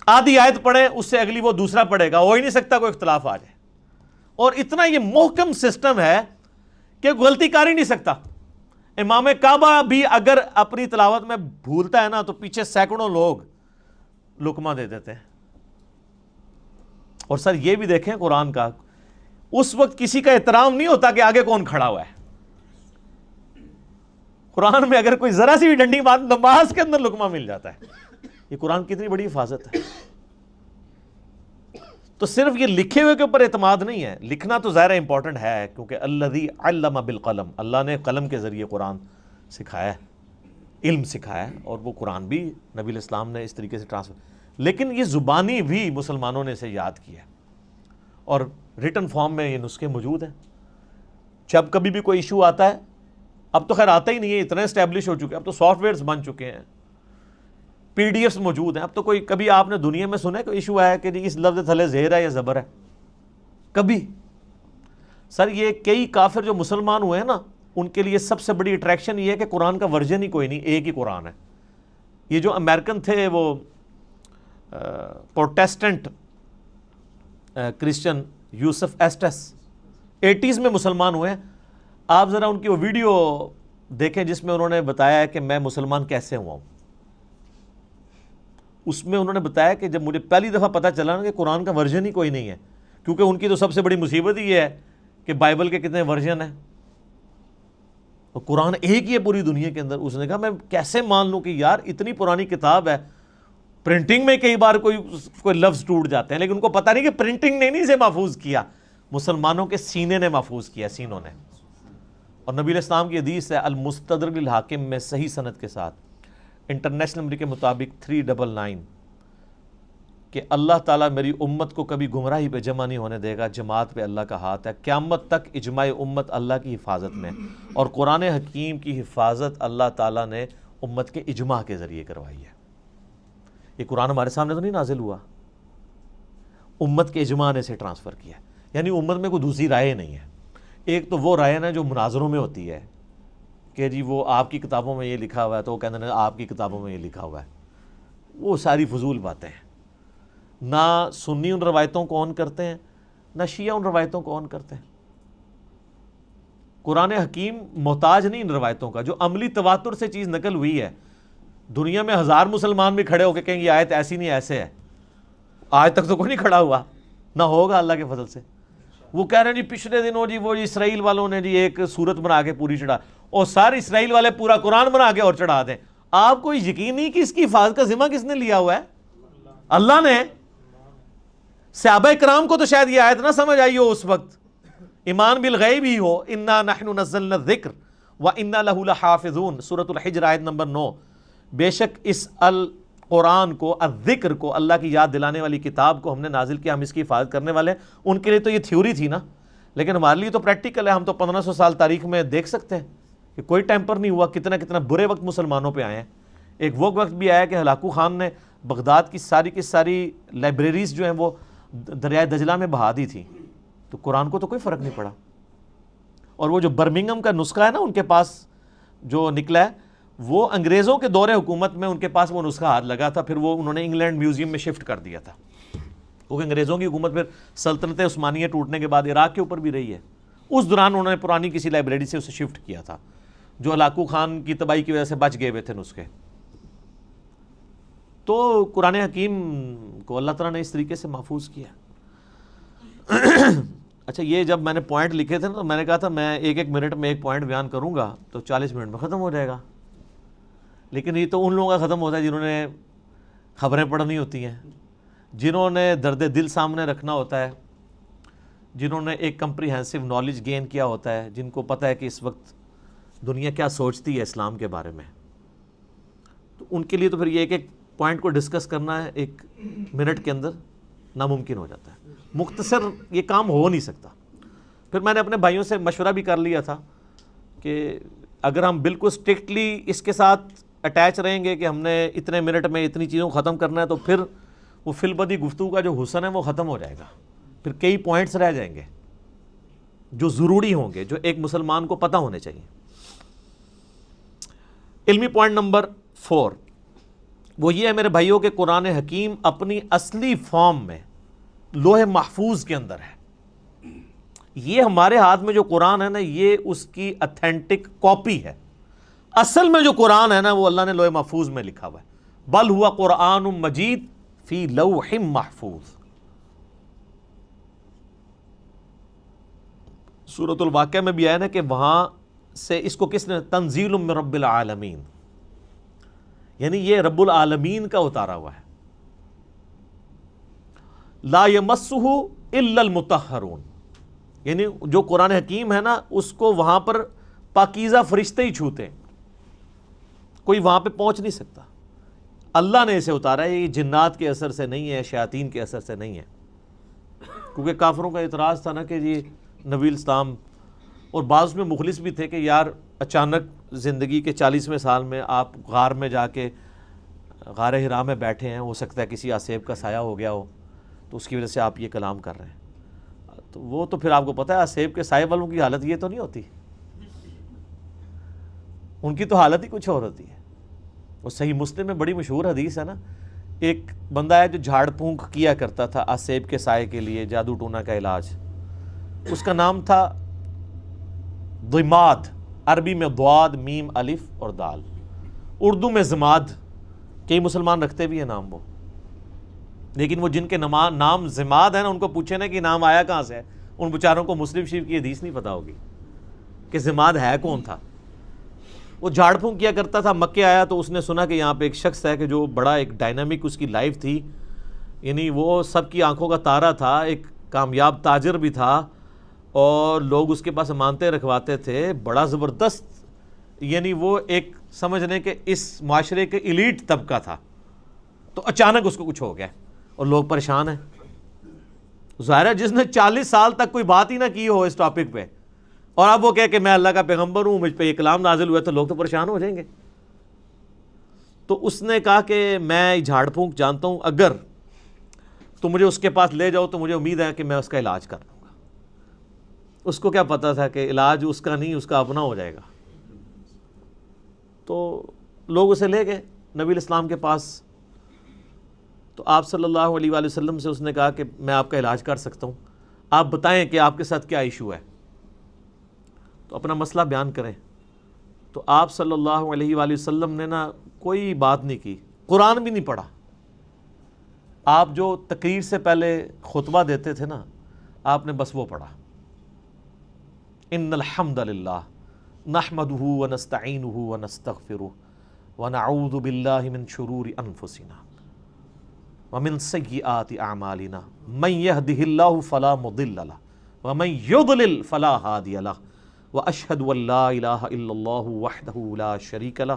آدھی آیت پڑھیں، اس سے اگلی وہ دوسرا پڑھے گا، ہو ہی نہیں سکتا کوئی اختلاف آ جائے. اور اتنا یہ محکم سسٹم ہے کہ غلطی کر ہی نہیں سکتا. امام کعبہ بھی اگر اپنی تلاوت میں بھولتا ہے نا تو پیچھے سینکڑوں لوگ لقمہ دے دیتے ہیں. اور سر یہ بھی دیکھیں قرآن کا، اس وقت کسی کا احترام نہیں ہوتا کہ آگے کون کھڑا ہوا ہے. قرآن میں اگر کوئی ذرا سی بھی ڈنڈی بات نماز کے اندر لقمہ مل جاتا ہے. یہ قرآن کی اتنی بڑی حفاظت ہے. تو صرف یہ لکھے ہوئے کے اوپر اعتماد نہیں ہے، لکھنا تو ظاہر امپورٹنٹ ہے کیونکہ الذی علم بالقلم، اللہ نے قلم کے ذریعے قرآن سکھایا ہے، علم سکھایا ہے، اور وہ قرآن بھی نبی علیہ السلام نے اس طریقے سے ٹرانسفر. لیکن یہ زبانی بھی مسلمانوں نے اسے یاد کیا ہے، اور ریٹن فارم میں یہ نسخے موجود ہیں. جب کبھی بھی کوئی ایشو آتا ہے، اب تو خیر آتا ہی نہیں ہے، اتنے اسٹیبلش ہو چکے ہیں، اب تو سافٹ ویئرز بن چکے ہیں، پی ڈی ایفs موجود ہیں. اب تو کوئی کبھی آپ نے دنیا میں سنا ہے کوئی ایشو آیا کہ اس لفظ تھلے زیر ہے یا زبر ہے؟ کبھی سر یہ کئی کافر جو مسلمان ہوئے ہیں نا، ان کے لیے سب سے بڑی اٹریکشن یہ ہے کہ قرآن کا ورژن ہی کوئی نہیں، ایک ہی قرآن ہے۔ یہ جو امریکن تھے وہ پروٹیسٹنٹ کرسچن یوسف ایسٹس 80s میں مسلمان ہوئے ہیں۔ آپ ذرا ان کی وہ ویڈیو دیکھیں جس میں انہوں نے بتایا ہے کہ میں مسلمان کیسے ہوا ہوں۔ اس میں انہوں نے بتایا کہ جب مجھے پہلی دفعہ پتہ چلا نا کہ قرآن کا ورژن ہی کوئی نہیں ہے، کیونکہ ان کی تو سب سے بڑی مصیبت ہی یہ ہے کہ بائبل کے کتنے ورژن ہیں، اور قرآن ایک ہی ہے پوری دنیا کے اندر۔ اس نے کہا میں کیسے مان لوں کہ یار اتنی پرانی کتاب ہے، پرنٹنگ میں کئی بار کوئی لفظ ٹوٹ جاتے ہیں، لیکن ان کو پتہ نہیں کہ پرنٹنگ نے نہیں اسے محفوظ کیا، مسلمانوں کے سینے نے محفوظ کیا، سینوں نے۔ اور نبی علیہ السلام کی حدیث ہے المستدرک للحاکم میں صحیح سند کے ساتھ، انٹرنیشنل نمبر کے مطابق 399، کہ اللہ تعالیٰ میری امت کو کبھی گمراہی پہ جمع نہیں ہونے دے گا، جماعت پہ اللہ کا ہاتھ ہے، قیامت تک اجماع امت اللہ کی حفاظت میں، اور قرآن حکیم کی حفاظت اللہ تعالیٰ نے امت کے اجماع کے ذریعے کروائی ہے۔ یہ قرآن ہمارے سامنے تو نہیں نازل ہوا، امت کے اجماع نے اسے ٹرانسفر کیا، یعنی امت میں کوئی دوسری رائے نہیں ہے۔ ایک تو وہ رائے نا جو مناظروں میں ہوتی ہے کہ جی وہ آپ کی کتابوں میں یہ لکھا ہوا ہے، تو وہ کہتے ہیں آپ کی کتابوں میں یہ لکھا ہوا ہے، وہ ساری فضول باتیں ہیں۔ نہ سنی ان روایتوں کو آن کرتے ہیں، نہ شیعہ ان روایتوں کو آن کرتے ہیں۔ قرآن حکیم محتاج نہیں ان روایتوں کا، جو عملی تواتر سے چیز نقل ہوئی ہے۔ دنیا میں 1000 مسلمان بھی کھڑے ہو کے کہیں یہ آیت ایسی نہیں ایسے ہے، آج تک تو کوئی نہیں کھڑا ہوا، نہ ہوگا اللہ کے فضل سے۔ وہ کہہ رہے ہیں جی پچھلے دنوں جی وہ اسرائیل والوں نے جی ایک صورت بنا کے پوری چڑھا، اور سارے اسرائیل والے پورا قرآن بنا کے اور چڑھا دیں۔ آپ کو یقین نہیں کہ اس کی حفاظت کا ذمہ کس نے لیا ہوا ہے؟ اللہ نے۔ صحابہ کرام کو تو شاید یہ آیت نہ سمجھ آئی ہو اس وقت، ایمان بالغیب ہی ہو، انا نحن نزلنا الذکر وانا لہ لحافظون، سورۃ الحجر آیت نمبر 9۔ بے شک اس القرآن کو، الذکر کو، اللہ کی یاد دلانے والی کتاب کو ہم نے نازل کیا، ہم اس کی حفاظت کرنے والے ہیں۔ ان کے لیے تو یہ تھیوری تھی نا، لیکن ہمارے لیے تو پریکٹیکل ہے۔ ہم تو 1500 سال تاریخ میں دیکھ سکتے ہیں کہ کوئی ٹیمپر نہیں ہوا، کتنا کتنا برے وقت مسلمانوں پہ آئے ہیں۔ ایک وہ وقت بھی آیا کہ ہلاکو خان نے بغداد کی ساری لائبریریز جو ہیں وہ دریائے دجلہ میں بہا دی تھی، تو قرآن کو تو کوئی فرق نہیں پڑا۔ اور وہ جو برمنگھم کا نسخہ ہے نا ان کے پاس جو نکلا ہے، وہ انگریزوں کے دور حکومت میں ان کے پاس وہ نسخہ ہاتھ لگا تھا، پھر وہ انہوں نے انگلینڈ میوزیم میں شفٹ کر دیا تھا، کیونکہ انگریزوں کی حکومت پھر سلطنت عثمانیہ ٹوٹنے کے بعد عراق کے اوپر بھی رہی ہے۔ اس دوران انہوں نے پرانی کسی لائبریری سے اسے شفٹ کیا تھا، جو ہلاکو خان کی تباہی کی وجہ سے بچ گئے ہوئے تھے نسخے۔ تو قرآن حکیم کو اللہ تعالیٰ نے اس طریقے سے محفوظ کیا۔ اچھا، یہ جب میں نے پوائنٹ لکھے تھے نا تو میں نے کہا تھا میں ایک منٹ میں ایک پوائنٹ بیان کروں گا تو 40 منٹ میں ختم ہو جائے گا، لیکن یہ تو ان لوگوں کا ختم ہوتا ہے جنہوں نے خبریں پڑھنی ہوتی ہیں، جنہوں نے درد دل سامنے رکھنا ہوتا ہے، جنہوں نے ایک کمپریہنسو نالج گین کیا ہوتا ہے، جن کو پتہ ہے کہ اس وقت دنیا کیا سوچتی ہے اسلام کے بارے میں، تو ان کے لیے تو پھر یہ ایک پوائنٹ کو ڈسکس کرنا ہے 1 منٹ کے اندر ناممکن ہو جاتا ہے، مختصر یہ کام ہو نہیں سکتا۔ پھر میں نے اپنے بھائیوں سے مشورہ بھی کر لیا تھا کہ اگر ہم بالکل اسٹرکٹلی اس کے ساتھ اٹیچ رہیں گے کہ ہم نے اتنے منٹ میں اتنی چیزوں کو ختم کرنا ہے، تو پھر وہ فی البدی گفتگو کا جو حسن ہے وہ ختم ہو جائے گا، پھر کئی پوائنٹس رہ جائیں گے جو ضروری ہوں گے، جو ایک مسلمان کو پتہ ہونے چاہیے۔ علمی پوائنٹ نمبر 4 وہ یہ ہے میرے بھائیوں کہ قرآن حکیم اپنی اصلی فارم میں لوح محفوظ کے اندر ہے۔ یہ ہمارے ہاتھ میں جو قرآن ہے نا، یہ اس کی اتھینٹک کاپی ہے۔ اصل میں جو قرآن ہے نا وہ اللہ نے لوح محفوظ میں لکھا ہوا ہے، بل ہوا قرآن مجید فی لوح محفوظ۔ سورۃ الواقعہ میں بھی آیا نا کہ وہاں سے اس کو کس نے، تنزیل من رب العالمین، یعنی یہ رب العالمین کا اتارا ہوا ہے۔ لا یمسہ الا المطہرون، یعنی جو قرآن حکیم ہے نا اس کو وہاں پر پاکیزہ فرشتے ہی چھوتے ہیں، کوئی وہاں پہ پہنچ نہیں سکتا۔ اللہ نے اسے اتارا ہے، یہ جنات کے اثر سے نہیں ہے، شیاطین کے اثر سے نہیں ہے، کیونکہ کافروں کا اعتراض تھا نا کہ جی نبی الاسلام، اور بعض میں مخلص بھی تھے کہ یار اچانک زندگی کے 40ویں سال میں آپ غار میں جا کے غار حرا میں بیٹھے ہیں، ہو سکتا ہے کسی آسیب کا سایہ ہو گیا ہو، تو اس کی وجہ سے آپ یہ کلام کر رہے ہیں۔ تو وہ تو پھر آپ کو پتہ ہے سیب کے سائے والوں کی حالت یہ تو نہیں ہوتی، ان کی تو حالت ہی کچھ اور ہوتی ہے۔ وہ صحیح مسلم میں بڑی مشہور حدیث ہے نا، ایک بندہ ہے جو جھاڑ پھونک کیا کرتا تھا آسیب کے سائے کے لیے، جادو ٹونا کا علاج، اس کا نام تھا ضماد، عربی میں ضاد میم الف اور دال، اردو میں زماد، کئی مسلمان رکھتے بھی ہیں نام وہ، لیکن وہ جن کے نام زماد ہے نا ان کو پوچھے نا کہ نام آیا کہاں سے ہے، ان بیچاروں کو مسلم شریف کی حدیث نہیں پتا ہوگی کہ زماد ہے کون تھا۔ وہ جھاڑ پھونک کیا کرتا تھا، مکے آیا تو اس نے سنا کہ یہاں پہ ایک شخص ہے کہ جو بڑا ایک ڈائنامک اس کی لائف تھی، یعنی وہ سب کی آنکھوں کا تارا تھا، ایک کامیاب تاجر بھی تھا اور لوگ اس کے پاس امانتیں رکھواتے تھے، بڑا زبردست، یعنی وہ ایک سمجھ لیں کہ اس معاشرے کے ایلیٹ طبقہ تھا۔ تو اچانک اس کو کچھ ہو گیا اور لوگ پریشان ہیں۔ ظاہر ہے جس نے 40 سال تک کوئی بات ہی نہ کی ہو اس ٹاپک پہ، اور اب وہ کہے کہ میں اللہ کا پیغمبر ہوں، مجھ پہ یہ کلام نازل ہوا ہے، تو لوگ تو پریشان ہو جائیں گے۔ تو اس نے کہا کہ میں جھاڑ پھونک جانتا ہوں، اگر تو مجھے اس کے پاس لے جاؤ تو مجھے امید ہے کہ میں اس کا علاج کر لوں گا۔ اس کو کیا پتا تھا کہ علاج اس کا نہیں، اس کا اپنا ہو جائے گا۔ تو لوگ اسے لے گئے نبی الاسلام کے پاس، تو آپ صلی اللہ علیہ وآلہ وسلم سے اس نے کہا کہ میں آپ کا علاج کر سکتا ہوں، آپ بتائیں کہ آپ کے ساتھ کیا ایشو ہے، تو اپنا مسئلہ بیان کریں۔ تو آپ صلی اللہ علیہ وآلہ وسلم نے نا کوئی بات نہیں کی، قرآن بھی نہیں پڑھا۔ آپ جو تقریر سے پہلے خطبہ دیتے تھے نا، آپ نے بس وہ پڑھا، ان الحمد للہ نحمدہ ونستعینہ ونستغفرہ ونعوذ باللہ من شرور انفسنا ومن سیئات اعمالنا من یہدہ اللہ فلا مضل لہ ومن یضلل فلا ہادی لہ واشہد ان لا الہ الا اللہ وحدہ لا شریک لہ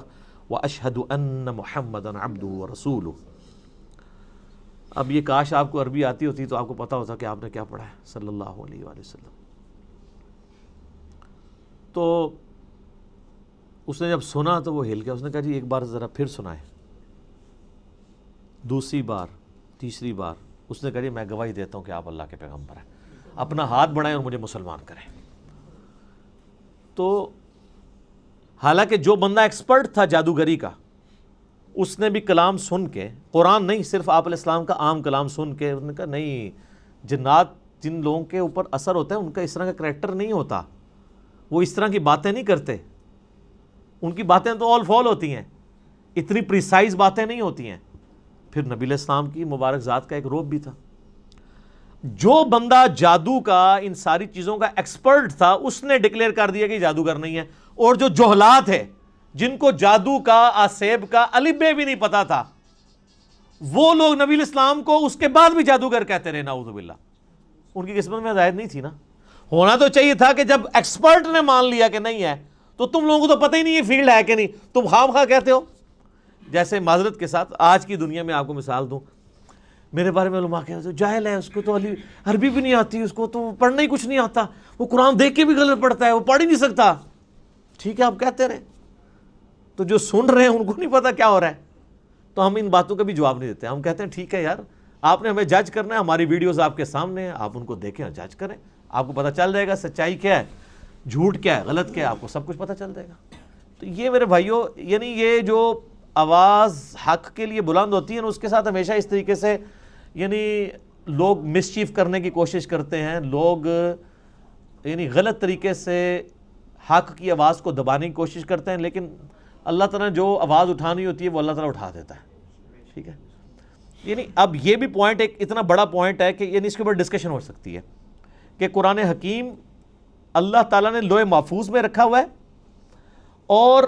واشہد ان محمدا عبدہ ورسولہ۔ اب یہ کاش آپ کو عربی آتی ہوتی تو آپ کو پتا ہوتا کہ آپ نے کیا پڑھا ہے صلی اللہ علیہ وآلہ وسلم۔ تو اس نے جب سنا تو وہ ہل گیا، اس نے کہا جی ایک بار ذرا پھر سنائیں۔ دوسری بار، تیسری بار، اس نے کہا جی میں گواہی دیتا ہوں کہ آپ اللہ کے پیغمبر ہیں، اپنا ہاتھ بڑھائیں اور مجھے مسلمان کریں۔ تو حالانکہ جو بندہ ایکسپرٹ تھا جادوگری کا، اس نے بھی کلام سن کے، قرآن نہیں صرف آپ علیہ السلام کا عام کلام سن کے، اس نے کہا نہیں، جنات جن لوگوں کے اوپر اثر ہوتا ہے ان کا اس طرح کا کریکٹر نہیں ہوتا، وہ اس طرح کی باتیں نہیں کرتے، ان کی باتیں تو آل فال ہوتی ہیں، اتنی پریسائز باتیں نہیں ہوتی ہیں۔ پھر نبی علیہ السلام کی مبارک ذات کا ایک روب بھی تھا۔ جو بندہ جادو کا، ان ساری چیزوں کا ایکسپرٹ تھا، اس نے ڈکلیئر کر دیا کہ جادوگر نہیں ہے، اور جو جہلات ہے جن کو جادو کا، آسیب کا الف بے بھی نہیں پتا تھا، وہ لوگ نبی علیہ السلام کو اس کے بعد بھی جادوگر کہتے رہے، نعوذ باللہ۔ ان کی قسمت میں ہدایت نہیں تھی نا۔ ہونا تو چاہیے تھا کہ جب ایکسپرٹ نے مان لیا کہ نہیں ہے تو تم لوگوں کو تو پتہ ہی نہیں یہ فیلڈ ہے کہ نہیں، تم خام خواہ کہتے ہو۔ جیسے معذرت کے ساتھ آج کی دنیا میں آپ کو مثال دوں، میرے بارے میں علماء کہتے ہیں جاہل ہے، اس کو تو عربی بھی نہیں آتی، اس کو تو پڑھنا ہی کچھ نہیں آتا، وہ قرآن دیکھ کے بھی غلط پڑھتا ہے، وہ پڑھ ہی نہیں سکتا۔ ٹھیک ہے، آپ کہتے رہے، تو جو سن رہے ہیں ان کو نہیں پتا کیا ہو رہا ہے، تو ہم ان باتوں کا بھی جواب نہیں دیتے۔ ہم کہتے ہیں ٹھیک ہے یار، آپ نے ہمیں جج کرنا ہے، ہماری ویڈیوز آپ کے سامنے ہیں، آپ ان کو دیکھیں اور جج کریں، آپ کو پتہ چل جائے گا سچائی کیا ہے، جھوٹ کیا ہے، غلط کیا ہے، آپ کو سب کچھ پتہ چل جائے گا۔ تو یہ میرے بھائیوں، یعنی یہ جو آواز حق کے لیے بلند ہوتی ہے نا، اس کے ساتھ ہمیشہ اس طریقے سے یعنی لوگ مسچیف کرنے کی کوشش کرتے ہیں، لوگ یعنی غلط طریقے سے حق کی آواز کو دبانے کی کوشش کرتے ہیں، لیکن اللہ تعالیٰ جو آواز اٹھانی ہوتی ہے وہ اللہ تعالیٰ اٹھا دیتا ہے۔ ٹھیک ہے، یعنی اب یہ بھی پوائنٹ ایک اتنا بڑا پوائنٹ ہے کہ یعنی اس کے اوپر ڈسکشن ہو سکتی ہے کہ قرآن حکیم اللہ تعالیٰ نے لوح محفوظ میں رکھا ہوا ہے، اور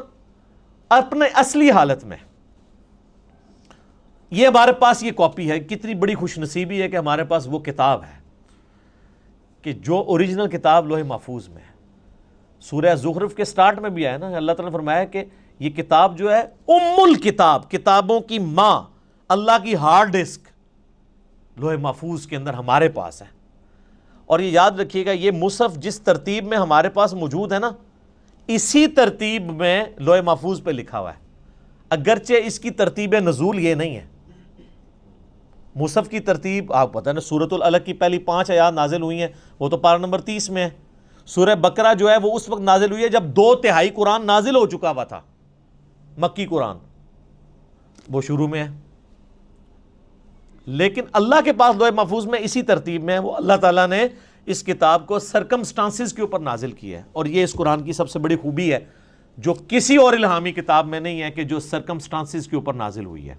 اپنے اصلی حالت میں یہ ہمارے پاس یہ کاپی ہے۔ کتنی بڑی خوش نصیبی ہے کہ ہمارے پاس وہ کتاب ہے کہ جو اوریجنل کتاب لوح محفوظ میں ہے۔ سورہ زخرف کے سٹارٹ میں بھی آیا نا، اللہ تعالیٰ نے فرمایا کہ یہ کتاب جو ہے ام الکتاب، کتابوں کی ماں، اللہ کی ہارڈ ڈسک لوح محفوظ کے اندر ہمارے پاس ہے۔ اور یہ یاد رکھیے گا، یہ مصحف جس ترتیب میں ہمارے پاس موجود ہے نا، اسی ترتیب میں لوح محفوظ پہ لکھا ہوا ہے، اگرچہ اس کی ترتیب نزول یہ نہیں ہے۔ مصحف کی ترتیب آپ پتہ نا، سورۃ العلق کی پہلی 5 آیات نازل ہوئی ہیں، وہ تو پارہ نمبر 30 میں ہے. سورہ بقرہ جو ہے وہ اس وقت نازل ہوئی ہے جب 2/3 قرآن نازل ہو چکا ہوا تھا، مکی قرآن وہ شروع میں ہے. لیکن اللہ کے پاس لوح محفوظ میں اسی ترتیب میں ہے. وہ اللہ تعالیٰ نے اس کتاب کو سرکمسٹانسز کے اوپر نازل کیا ہے، اور یہ اس قرآن کی سب سے بڑی خوبی ہے جو کسی اور الہامی کتاب میں نہیں ہے، کہ جو سرکمسٹانسز کے اوپر نازل ہوئی ہے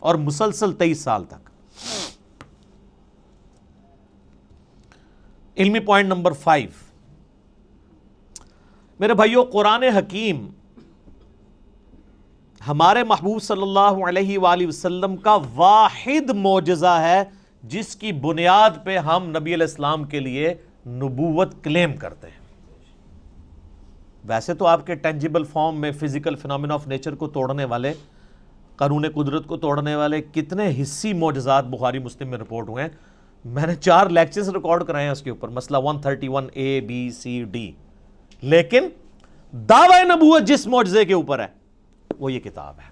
اور مسلسل 23 سال تک. علمی پوائنٹ نمبر 5 میرے بھائیو، قرآن حکیم ہمارے محبوب صلی اللہ علیہ وآلہ وسلم کا واحد معجزہ ہے جس کی بنیاد پہ ہم نبی علیہ السلام کے لیے نبوت کلیم کرتے ہیں. ویسے تو آپ کے ٹینجیبل فارم میں فزیکل فینومینا آف نیچر کو توڑنے والے، قانون قدرت کو توڑنے والے کتنے حسی معجزات بخاری مسلم میں رپورٹ ہوئے ہیں. میں نے 4 لیکچرز ریکارڈ کرائے ہیں اس کے اوپر، مسئلہ 131 A B C D. لیکن دعوی نبوت جس معجزے کے اوپر ہے وہ یہ کتاب ہے.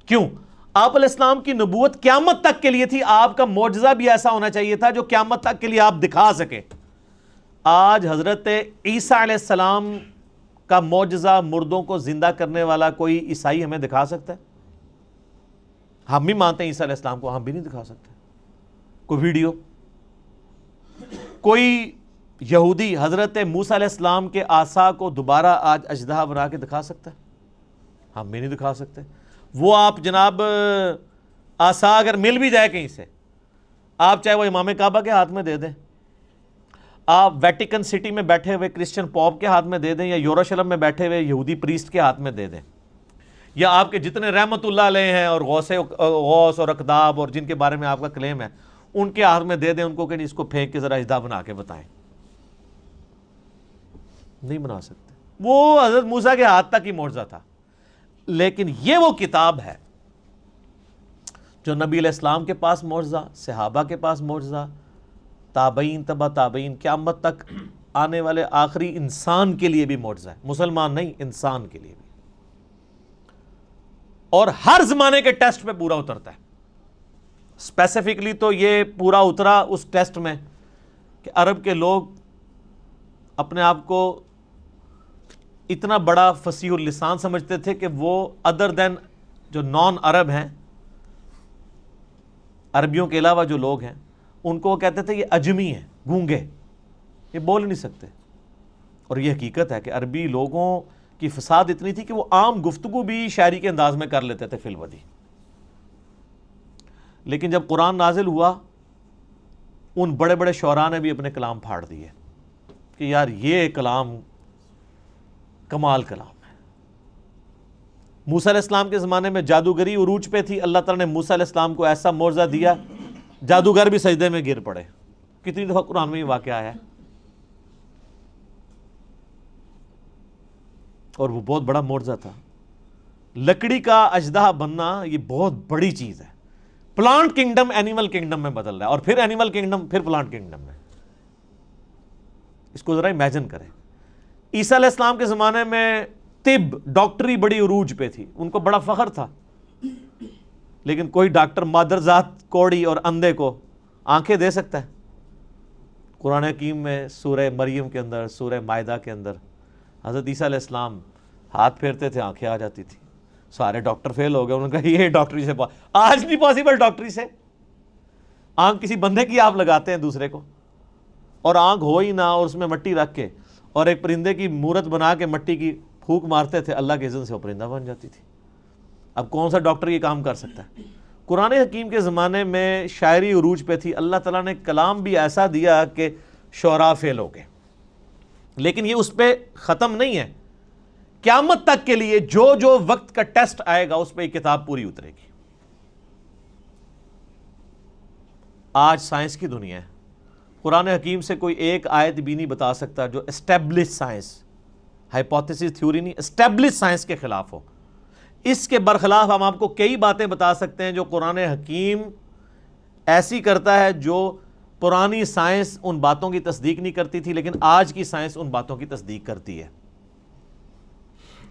کیوں؟ آپ علیہ السلام کی نبوت قیامت تک کے لیے تھی. آپ کا معجزہ بھی ایسا ہونا چاہیے تھا جو قیامت تک کے لیے آپ دکھا سکیں. آج حضرت عیسیٰ علیہ السلام کا معجزہ، مردوں کو زندہ کرنے والا کوئی عیسائی ہمیں دکھا سکتا ہے؟ ہم بھی مانتے ہیں عیسیٰ علیہ السلام کو، ہم بھی نہیں دکھا سکتے. کوئی ویڈیو، کوئی یہودی حضرت موسیٰ علیہ السلام کے عصا کو دوبارہ آج اژدہا بنا کے دکھا سکتا ہے؟ ہم بھی نہیں دکھا سکتے. وہ آپ جناب عصا اگر مل بھی جائے کہیں سے، آپ چاہے وہ امام کعبہ کے ہاتھ میں دے دیں، آپ ویٹیکن سٹی میں بیٹھے ہوئے کرسچن پوپ کے ہاتھ میں دے دیں، یا یروشلم میں بیٹھے ہوئے یہودی پریسٹ کے ہاتھ میں دے دیں، یا آپ کے جتنے رحمت اللہ علیہ ہیں اور غوث اور اقداب اور جن کے بارے میں آپ کا کلیم ہے ان کے ہاتھ میں دے دیں، ان کو کہ اس کو پھینک کے ذرا اژدہا بنا کے بتائیں. نہیں بنا سکتے. وہ حضرت موسیٰ کے ہاتھ تک ہی معجزہ تھا. لیکن یہ وہ کتاب ہے جو نبی علیہ السلام کے پاس معجزہ، صحابہ کے پاس معجزہ، تابعین، تبع تابعین، قیامت تک آنے والے آخری انسان کے لیے بھی معجزہ ہے. مسلمان نہیں، انسان کے لیے بھی. اور ہر زمانے کے ٹیسٹ پہ پورا اترتا ہے. اسپیسیفکلی تو یہ پورا اترا اس ٹیسٹ میں کہ عرب کے لوگ اپنے آپ کو اتنا بڑا فصیح اللسان سمجھتے تھے کہ وہ ادر دین جو نان عرب ہیں، عربیوں کے علاوہ جو لوگ ہیں، ان کو وہ کہتے تھے یہ اجمی ہیں، گونگے، یہ بول نہیں سکتے. اور یہ حقیقت ہے کہ عربی لوگوں کی فساد اتنی تھی کہ وہ عام گفتگو بھی شاعری کے انداز میں کر لیتے تھے فی الودی. لیکن جب قرآن نازل ہوا، ان بڑے بڑے شعراء نے بھی اپنے کلام پھاڑ دیے کہ یار یہ کلام کمال کلام ہے. موسیٰ علیہ السلام کے زمانے میں جادوگری عروج پہ تھی. اللہ تعالیٰ نے موسیٰ علیہ السلام کو ایسا معجزہ دیا، جادوگر بھی سجدے میں گر پڑے. کتنی دفعہ قرآن میں یہ واقعہ آیا ہے. اور وہ بہت بڑا معجزہ تھا. لکڑی کا اژدہا بننا یہ بہت بڑی چیز ہے. پلانٹ کنگڈم اینیمل کنگڈم میں بدل رہا ہے، اور پھر اینیمل کنگڈم، پھر پلانٹ کنگڈم میں. اس کو ذرا امیجن کریں. عیسیٰ علیہ السلام کے زمانے میں طب، ڈاکٹری بڑی عروج پہ تھی، ان کو بڑا فخر تھا. لیکن کوئی ڈاکٹر مادر ذات کوڑی اور اندھے کو آنکھیں دے سکتا ہے؟ قرآن حکیم میں سورہ مریم کے اندر، سورہ مائدہ کے اندر حضرت عیسیٰ علیہ السلام ہاتھ پھیرتے تھے، آنکھیں آ جاتی تھی. سارے ڈاکٹر فیل ہو گئے. انہوں نے کہا یہ ڈاکٹری سے آج نہیں پاسبل. ڈاکٹری سے آنکھ کسی بندے کی آپ لگاتے ہیں دوسرے کو، اور آنکھ ہو ہی نہ، اور اس میں مٹی رکھ کے اور ایک پرندے کی مورت بنا کے مٹی کی پھونک مارتے تھے، اللہ کے اذن سے وہ پرندہ بن جاتی تھی. اب کون سا ڈاکٹر یہ کام کر سکتا ہے؟ قرآن حکیم کے زمانے میں شاعری عروج پہ تھی. اللہ تعالیٰ نے کلام بھی ایسا دیا کہ شعراء فیل ہو گئے. لیکن یہ اس پہ ختم نہیں ہے. قیامت تک کے لیے جو جو وقت کا ٹیسٹ آئے گا اس پہ یہ کتاب پوری اترے گی. آج سائنس کی دنیا ہے. قرآن حکیم سے کوئی ایک آیت بھی نہیں بتا سکتا جو اسٹیبلش سائنس، ہائپوتھیسس تھیوری نہیں، اسٹیبلش سائنس کے خلاف ہو. اس کے برخلاف ہم آپ کو کئی باتیں بتا سکتے ہیں جو قرآن حکیم ایسی کرتا ہے جو پرانی سائنس ان باتوں کی تصدیق نہیں کرتی تھی، لیکن آج کی سائنس ان باتوں کی تصدیق کرتی ہے.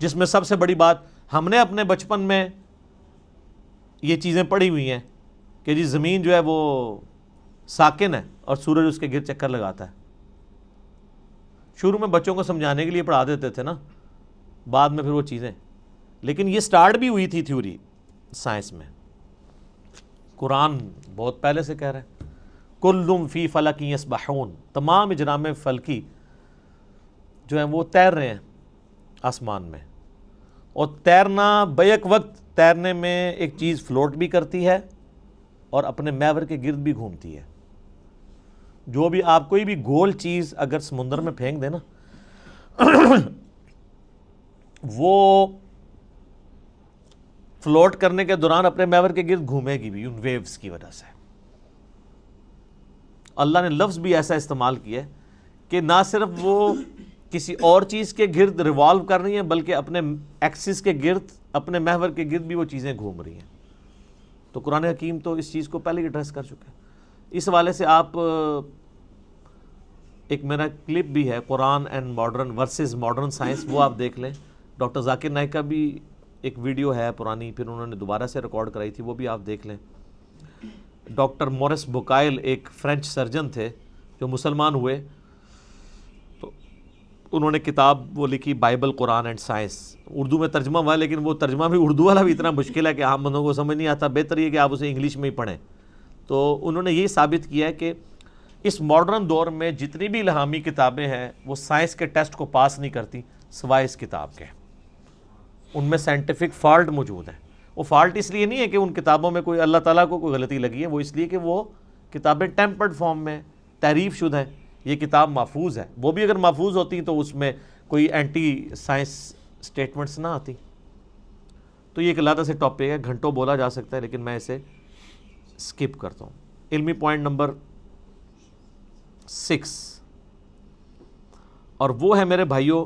جس میں سب سے بڑی بات، ہم نے اپنے بچپن میں یہ چیزیں پڑھی ہوئی ہیں کہ جی زمین جو ہے وہ ساکن ہے اور سورج اس کے گرد چکر لگاتا ہے. شروع میں بچوں کو سمجھانے کے لیے پڑھا دیتے تھے نا، بعد میں پھر وہ چیزیں، لیکن یہ سٹارٹ بھی ہوئی تھی تھیوری سائنس میں. قرآن بہت پہلے سے کہہ رہا ہے کلٌ فی فلک یسبحون، تمام اجرام فلکی جو ہیں وہ تیر رہے ہیں آسمان میں. اور تیرنا بیک وقت تیرنے میں ایک چیز فلوٹ بھی کرتی ہے اور اپنے محور کے گرد بھی گھومتی ہے. جو بھی آپ کوئی بھی گول چیز اگر سمندر میں پھینک دیں نا وہ فلوٹ کرنے کے دوران اپنے محور کے گرد گھومے گی بھی ان ویوز کی وجہ سے. اللہ نے لفظ بھی ایسا استعمال کیا ہے کہ نہ صرف وہ کسی اور چیز کے گرد ریوالو کر رہی ہیں بلکہ اپنے ایکسس کے گرد، اپنے محور کے گرد بھی وہ چیزیں گھوم رہی ہیں. تو قرآن حکیم تو اس چیز کو پہلے ہی ایڈریس کر چکا ہے. اس حوالے سے آپ ایک میرا کلپ بھی ہے Quran and modern versus modern science, وہ آپ دیکھ لیں. ڈاکٹر ذاکر نائک کا بھی ایک ویڈیو ہے پرانی، پھر انہوں نے دوبارہ سے ریکارڈ کرائی تھی، وہ بھی آپ دیکھ لیں. ڈاکٹر مورس بوکائل ایک فرینچ سرجن تھے جو مسلمان ہوئے، تو انہوں نے کتاب وہ لکھی Bible Quran and science. Urdu میں ترجمہ ہوا، لیکن وہ ترجمہ بھی اردو والا بھی اتنا مشکل ہے کہ عام بندوں کو سمجھ نہیں آتا. بہتر یہ کہ آپ اسے انگلش میں ہی پڑھیں. تو انہوں نے یہ ثابت کیا ہے کہ اس ماڈرن دور میں جتنی بھی الہامی کتابیں ہیں وہ سائنس کے ٹیسٹ کو پاس نہیں کرتی سوائے اس کتاب کے. ان میں سائنٹیفک فالٹ موجود ہیں. وہ فالٹ اس لیے نہیں ہے کہ ان کتابوں میں کوئی اللہ تعالیٰ کو کوئی غلطی لگی ہے، وہ اس لیے کہ وہ کتابیں ٹیمپرڈ فارم میں تحریف شدہ ہیں. یہ کتاب محفوظ ہے، وہ بھی اگر محفوظ ہوتی تو اس میں کوئی اینٹی سائنس سٹیٹمنٹس نہ آتی. تو یہ ایک علیحدہ سے ٹاپک ہے، گھنٹوں بولا جا سکتا ہے، لیکن میں اسے سکپ کرتا ہوں. علمی پوائنٹ نمبر 6، اور وہ ہے میرے بھائیوں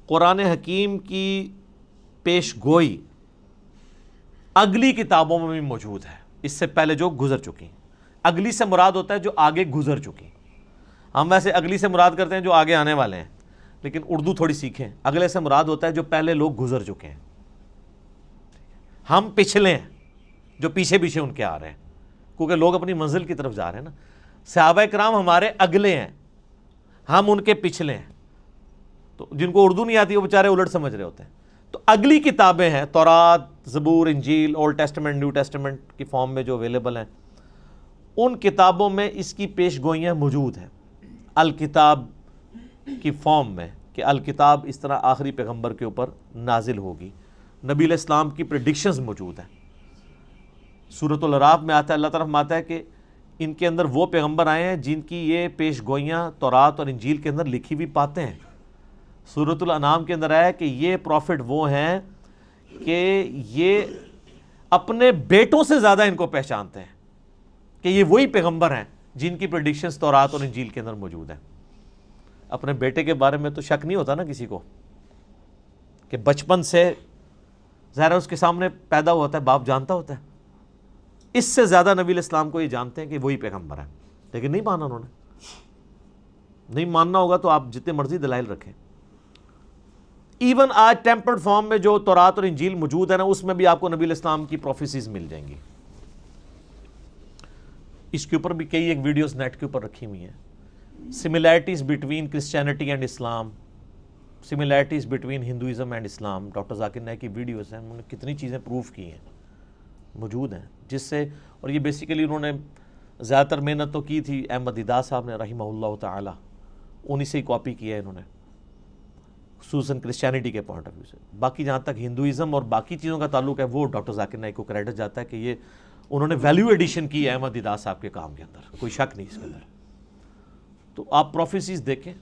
قرآن حکیم کی پیش گوئی اگلی کتابوں میں بھی موجود ہے، اس سے پہلے جو گزر چکی. اگلی سے مراد ہوتا ہے جو آگے گزر چکی. ہم ویسے اگلی سے مراد کرتے ہیں جو آگے آنے والے ہیں، لیکن اردو تھوڑی سیکھیں. اگلے سے مراد ہوتا ہے جو پہلے لوگ گزر چکے ہیں. ہم پچھلے ہیں جو پیچھے پیچھے ان کے آ رہے ہیں، کیونکہ لوگ اپنی منزل کی طرف جا رہے ہیں نا. صحابہ کرام ہمارے اگلے ہیں، ہم ان کے پچھلے ہیں. تو جن کو اردو نہیں آتی وہ بیچارے الٹ سمجھ رہے ہوتے ہیں. تو اگلی کتابیں ہیں تورات، زبور، انجیل، اولڈ ٹیسٹمنٹ، نیو ٹیسٹمنٹ کی فارم میں جو اویلیبل ہیں، ان کتابوں میں اس کی پیش گوئیاں موجود ہیں الکتاب کی فارم میں، کہ الکتاب اس طرح آخری پیغمبر کے اوپر نازل ہوگی. نبی علیہ السلام کی پریڈکشنز موجود ہیں. سورۃ الاعراف میں آتا ہے، اللہ تعالیٰ فرماتا ہے کہ ان کے اندر وہ پیغمبر آئے ہیں جن کی یہ پیش گوئیاں تورات اور انجیل کے اندر لکھی ہوئی پاتے ہیں. سورۃ الانعام کے اندر آیا ہے کہ یہ پروفٹ وہ ہیں کہ یہ اپنے بیٹوں سے زیادہ ان کو پہچانتے ہیں، کہ یہ وہی پیغمبر ہیں جن کی پریڈکشنز تورات اور انجیل کے اندر موجود ہیں. اپنے بیٹے کے بارے میں تو شک نہیں ہوتا نا کسی کو، کہ بچپن سے ظاہر اس کے سامنے پیدا ہوتا ہے، باپ جانتا ہوتا ہے. اس سے زیادہ نبی علیہ السلام کو یہ جانتے ہیں کہ وہی پیغمبر ہیں، لیکن نہیں مانا انہوں نے. نہیں ماننا ہوگا تو آپ جتنے مرضی دلائل رکھیں. ایون آج ٹیمپرڈ فارم میں جو تورات اور انجیل موجود ہے نا، اس میں بھی آپ کو نبی علیہ السلام کی پروفیسیز مل جائیں گی. اس کے اوپر بھی کئی ایک ویڈیوز نیٹ کے اوپر رکھی ہوئی ہیں. Similarities between Christianity and Islam, similarities between Hinduism and Islam. Doctor Zakir Naik کی ویڈیوز ہیں، انہوں نے کتنی چیزیں پروف کی ہیں، موجود ہیں. جس سے، اور یہ بیسیکلی انہوں نے زیادہ تر محنت تو کی تھی احمد دیدار صاحب نے رحمہ اللہ تعالی، انہی سے ہی کاپی کیا ہے انہوں نے، خصوصاً کرسچینٹی کے پوائنٹ آف ویو سے. باقی جہاں تک ہندوازم اور باقی چیزوں کا تعلق ہے وہ ڈاکٹر ذاکر نائک کو کریڈٹ جاتا ہے کہ یہ انہوں نے ویلیو ایڈیشن کی ہے احمد دیدار صاحب کے کام کے اندر، کوئی شک نہیں اس کے اندر. تو آپ پروفیسیز دیکھیں.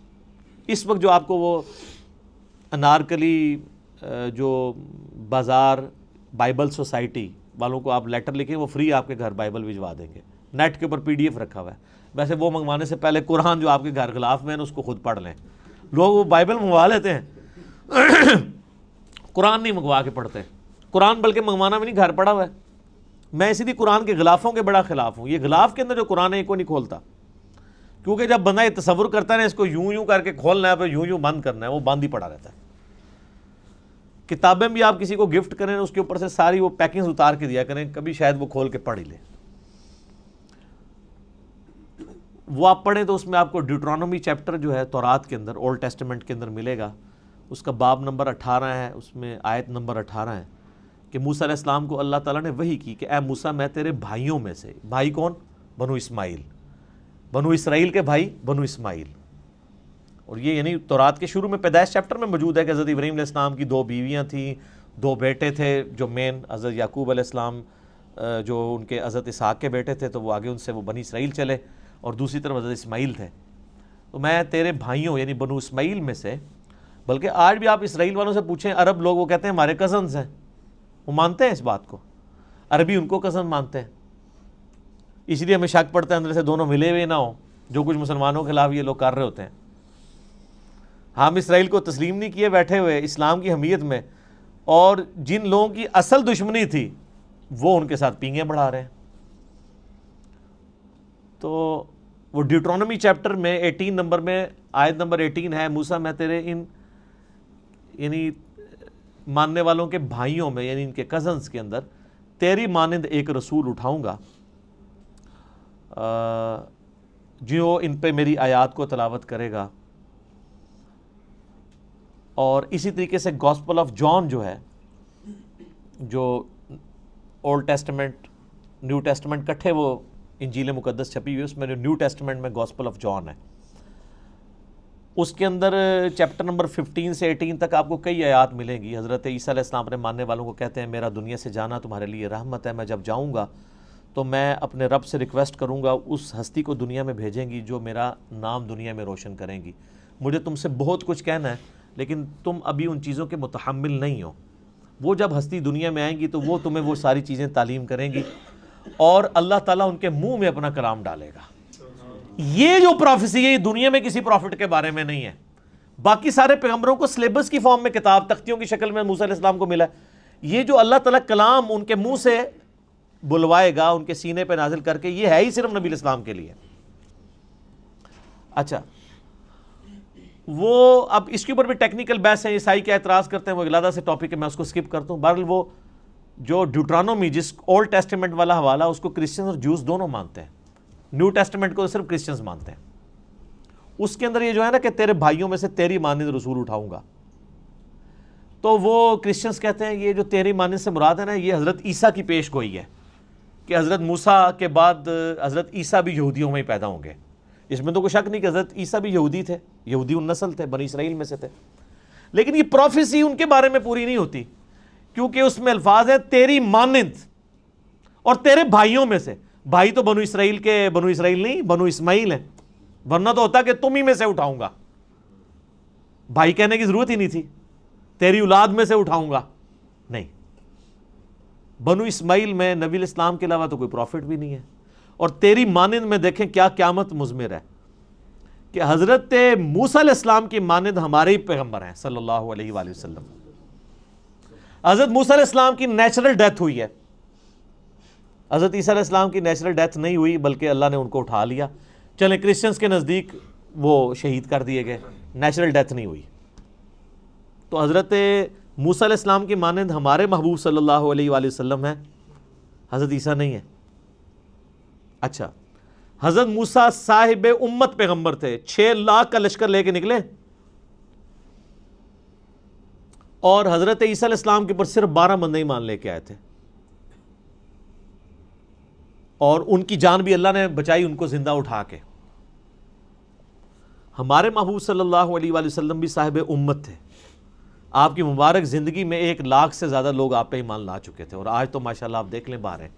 اس وقت جو آپ کو وہ انارکلی جو بازار بائبل سوسائٹی والوں کو آپ لیٹر لکھیں، وہ فری آپ کے گھر بائبل بھجوا دیں گے. نیٹ کے اوپر PDF رکھا ہوا ہے. ویسے وہ منگوانے سے پہلے قرآن جو آپ کے گھر غلاف میں ہے اس کو خود پڑھ لیں. لوگ وہ بائبل منگوا لیتے ہیں، قرآن نہیں منگوا کے پڑھتے. قرآن بلکہ منگوانا بھی نہیں، گھر پڑا ہوا ہے. میں اسی لیے قرآن کے غلافوں کے بڑا خلاف ہوں. یہ غلاف کے اندر جو قرآن ہے کو نہیں کھولتا، کیونکہ جب بندہ یہ تصور کرتا ہے نا اس کو یوں کر کے کھولنا ہے، پھر یوں بند کرنا ہے، وہ بند ہی پڑا رہتا ہے. کتابیں بھی آپ کسی کو گفٹ کریں اس کے اوپر سے ساری وہ پیکنگز اتار کے دیا کریں، کبھی شاید وہ کھول کے پڑھ ہی لے. وہ آپ پڑھیں تو اس میں آپ کو ڈیوٹرانومی چیپٹر جو ہے تورات کے اندر، اولڈ ٹیسٹمنٹ کے اندر ملے گا، اس کا باب نمبر 18 ہے، اس میں آیت نمبر 18 ہے کہ موسیٰ علیہ السلام کو اللہ تعالیٰ نے وحی کی کہ اے موسیٰ میں تیرے بھائیوں میں سے، بھائی کون؟ بنو اسماعیل، بنو اسرائیل کے بھائی بنو اسماعیل. اور یہ یعنی تورات کے شروع میں پیدائش چیپٹر میں موجود ہے کہ حضرت ابراہیم علیہ السلام کی 2 بیویاں تھیں، 2 بیٹے تھے، جو مین حضرت یعقوب علیہ السلام جو ان کے حضرت اسحاق کے بیٹے تھے تو وہ آگے ان سے وہ بنی اسرائیل چلے، اور دوسری طرف حضرت اسماعیل تھے. تو میں تیرے بھائیوں یعنی بنو اسماعیل میں سے، بلکہ آج بھی آپ اسرائیل والوں سے پوچھیں، عرب لوگ وہ کہتے ہیں ہمارے کزنز ہیں، وہ مانتے ہیں اس بات کو، عربی ان کو کزن مانتے ہیں. اس لیے ہمیں شک پڑتا ہے اندر سے دونوں ملے ہوئے نہ ہوں، جو کچھ مسلمانوں کے خلاف یہ لوگ کر رہے ہوتے ہیں. ہم اسرائیل کو تسلیم نہیں کیے بیٹھے ہوئے اسلام کی حمیت میں، اور جن لوگوں کی اصل دشمنی تھی وہ ان کے ساتھ پینگیں بڑھا رہے ہیں. تو وہ ڈیوٹرانومی چیپٹر میں 18 نمبر میں آیت نمبر 18 ہے، موسیٰ میں تیرے ان یعنی ماننے والوں کے بھائیوں میں یعنی ان کے کزنز کے اندر تیری مانند ایک رسول اٹھاؤں گا جو ان پہ میری آیات کو تلاوت کرے گا. اور اسی طریقے سے گاسپل آف جان جو ہے، جو اولڈ ٹیسٹمنٹ نیو ٹیسٹمنٹ کٹھے وہ انجیل مقدس چھپی ہوئی، اس میں جو نیو ٹیسٹمنٹ میں گاسپل آف جان ہے، اس کے اندر چیپٹر نمبر 15 سے 18 تک آپ کو کئی آیات ملیں گی. حضرت عیسیٰ علیہ السلام اپنے ماننے والوں کو کہتے ہیں میرا دنیا سے جانا تمہارے لیے رحمت ہے، میں جب جاؤں گا تو میں اپنے رب سے ریکویسٹ کروں گا اس ہستی کو دنیا میں بھیجیں گی جو میرا نام دنیا میں روشن کریں گی. مجھے تم سے بہت کچھ کہنا ہے لیکن تم ابھی ان چیزوں کے متحمل نہیں ہو. وہ جب ہستی دنیا میں آئیں گی تو وہ تمہیں وہ ساری چیزیں تعلیم کریں گی، اور اللہ تعالیٰ ان کے منہ میں اپنا کلام ڈالے گا. یہ جو پروفیسی ہے یہ دنیا میں کسی پروفٹ کے بارے میں نہیں ہے. باقی سارے پیغمبروں کو سلیبس کی فارم میں کتاب تختیوں کی شکل میں موسیٰ علیہ السلام کو ملا ہے. یہ جو اللہ تعالیٰ کلام ان کے منہ سے بلوائے گا ان کے سینے پہ نازل کر کے، یہ ہے ہی صرف نبی علیہ السلام کے لیے. اچھا، وہ اب اس کے اوپر بھی ٹیکنیکل بحث ہیں، عیسائی کیا اعتراض کرتے ہیں، وہ علیحدہ سے ٹاپک ہے، میں اس کو سکپ کرتا ہوں. بہرحال وہ جو ڈیوٹرانومی جس اولڈ ٹیسٹمنٹ والا حوالہ اس کو کرسچنز اور جوز دونوں مانتے ہیں، نیو ٹیسٹمنٹ کو صرف کرسچنز مانتے ہیں. اس کے اندر یہ جو ہے نا کہ تیرے بھائیوں میں سے تیری مانند رسول اٹھاؤں گا، تو وہ کرسچنز کہتے ہیں یہ جو تیری مانند سے مراد ہے نا یہ حضرت عیسیٰ کی پیش گوئی ہے کہ حضرت موسیٰ کے بعد حضرت عیسیٰ بھی یہودیوں میں ہی پیدا ہوں گے. اس میں تو کوئی شک نہیں کہ حضرت عیسیٰ بھی یہودی تھے، یہودی النسل تھے، بنی اسرائیل میں سے تھے. لیکن یہ پروفیسی ان کے بارے میں پوری نہیں ہوتی، کیونکہ اس میں الفاظ ہے تیری مانند اور تیرے بھائیوں میں سے. بھائی تو بنو اسرائیل کے بنو اسرائیل نہیں، بنو اسماعیل ہیں، ورنہ تو ہوتا کہ تم ہی میں سے اٹھاؤں گا. بھائی کہنے کی ضرورت ہی نہیں تھی، تیری اولاد میں سے اٹھاؤں گا. نہیں، بنو اسماعیل میں نبی الاسلام کے علاوہ تو کوئی پروفٹ بھی نہیں ہے. اور تیری مانند میں دیکھیں کیا قیامت مضمر ہے کہ حضرت موسیٰ علیہ السلام کی مانند ہمارے ہی پیغمبر ہیں صلی اللہ علیہ وآلہ وسلم. حضرت موسیٰ علیہ السلام کی نیچرل ڈیتھ ہوئی ہے، حضرت عیسیٰ علیہ السلام کی نیچرل ڈیتھ نہیں ہوئی بلکہ اللہ نے ان کو اٹھا لیا. چلیں کرسچنز کے نزدیک وہ شہید کر دیے گئے، نیچرل ڈیتھ نہیں ہوئی. تو حضرت موسیٰ علیہ السلام کی مانند ہمارے محبوب صلی اللہ علیہ وآلہ وسلم ہیں، حضرت عیسیٰ نہیں ہے. اچھا، حضرت موسیٰ صاحب امت پیغمبر تھے، 6 لاکھ کا لشکر لے کے نکلے، اور حضرت عیسیٰ علیہ السلام کے اوپر صرف 12 بندے ایمان لے کے آئے تھے، اور ان کی جان بھی اللہ نے بچائی ان کو زندہ اٹھا کے. ہمارے محبوب صلی اللہ علیہ وآلہ وسلم بھی صاحب امت تھے. آپ کی مبارک زندگی میں 1 لاکھ سے زیادہ لوگ آپ پہ ایمان لا چکے تھے، اور آج تو ماشاءاللہ آپ دیکھ لیں باہر ہیں.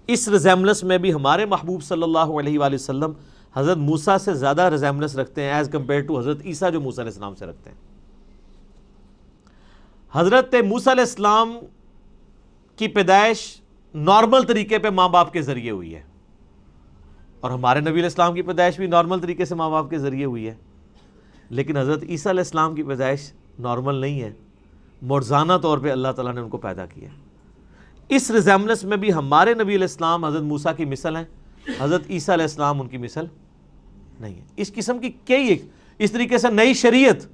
اس ریزیملنس میں بھی ہمارے محبوب صلی اللہ علیہ وآلہ وسلم حضرت موسیٰ سے زیادہ ریزیملنس رکھتے ہیں ایز کمپیئر ٹو حضرت عیسیٰ جو موسیٰ علیہ السلام سے رکھتے ہیں. حضرت موسیٰ علیہ السلام کی پیدائش نارمل طریقے پہ ماں باپ کے ذریعے ہوئی ہے، اور ہمارے نبی علیہ السلام کی پیدائش بھی نارمل طریقے سے ماں باپ کے ذریعے ہوئی ہے. لیکن حضرت عیسیٰ علیہ السلام کی پیدائش نارمل نہیں ہے، معجزانہ طور پہ اللہ تعالیٰ نے ان کو پیدا کیا. اس ریزیملنس میں بھی ہمارے نبی علیہ السلام حضرت موسیٰ کی مثل ہیں، حضرت عیسیٰ علیہ السلام ان کی مثل نہیں ہے. اس قسم کی کئی اس طریقے سے نئی شریعت،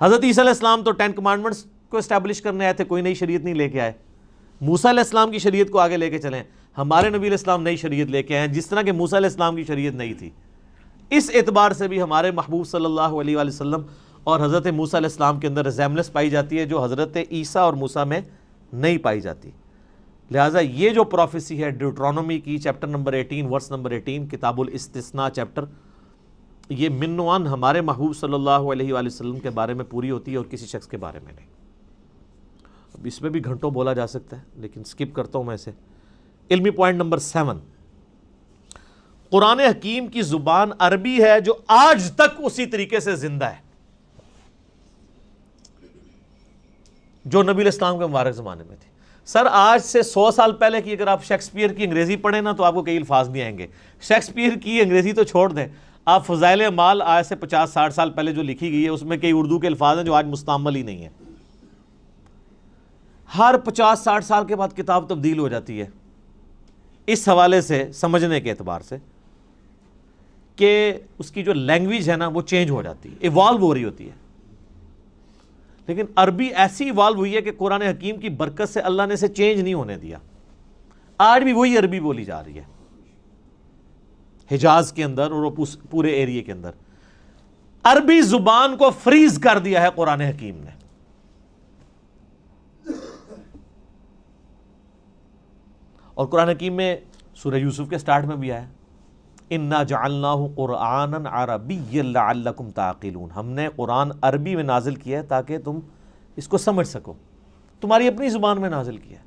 حضرت عیسیٰ علیہ السلام تو 10 کمانڈمنٹس کو اسٹیبلش کرنے آئے تھے، کوئی نئی شریعت نہیں لے کے آئے. موسیٰ علیہ السلام کی شریعت کو آگے لے کے چلیں. ہمارے نبی علیہ السلام نئی شریعت لے کے آئے ہیں، جس طرح کہ موسیٰ علیہ السلام کی شریعت نہیں تھی. اس اعتبار سے بھی ہمارے محبوب صلی اللہ علیہ وآلہ وسلم اور حضرت موسیٰ علیہ السلام کے اندر ریزیمبلنس پائی جاتی ہے جو حضرت عیسیٰ اور موسیٰ میں نہیں پائی جاتی. لہٰذا یہ جو پروفیسی ہے ڈیوٹرانومی کی چیپٹر نمبر 18 ورس نمبر 18 کتاب الاستثناء چیپٹر، یہ منوان ہمارے محبوب صلی اللہ علیہ وآلہ وسلم کے بارے میں پوری ہوتی ہے اور کسی شخص کے بارے میں نہیں. اب اس میں بھی گھنٹوں بولا جا سکتا ہے لیکن سکپ کرتا ہوں میں اسے. علمی پوائنٹ نمبر 7، قرآن حکیم کی زبان عربی ہے جو آج تک اسی طریقے سے زندہ ہے جو نبی علیہ السلام کے مبارک زمانے میں تھی. سر آج سے 100 سال پہلے کی اگر آپ شیکسپیئر کی انگریزی پڑھیں نا تو آپ کو کئی الفاظ نہیں آئیں گے. شیکسپیئر کی انگریزی تو چھوڑ دیں، آپ فضائل اعمال آج سے 50-60 سال پہلے جو لکھی گئی ہے اس میں کئی اردو کے الفاظ ہیں جو آج مستعمل ہی نہیں ہیں. ہر 50-60 سال کے بعد کتاب تبدیل ہو جاتی ہے اس حوالے سے سمجھنے کے اعتبار سے کہ اس کی جو لینگویج ہے نا وہ چینج ہو جاتی ہے، ایوالو ہو رہی ہوتی ہے. لیکن عربی ایسی ایوالو ہوئی ہے کہ قرآن حکیم کی برکت سے اللہ نے اسے چینج نہیں ہونے دیا. آج بھی وہی عربی بولی جا رہی ہے حجاز کے اندر اور پورے ایریے کے اندر. عربی زبان کو فریز کر دیا ہے قرآن حکیم نے. اور قرآن حکیم میں سورہ یوسف کے سٹارٹ میں بھی آیا اِنَّا جَعَلْنَاهُ قُرْآنًا عَرَبِيًّا لَعَلَّكُمْ تَعْقِلُونَ. ہم نے قرآن عربی میں نازل کیا ہے تاکہ تم اس کو سمجھ سکو، تمہاری اپنی زبان میں نازل کیا ہے.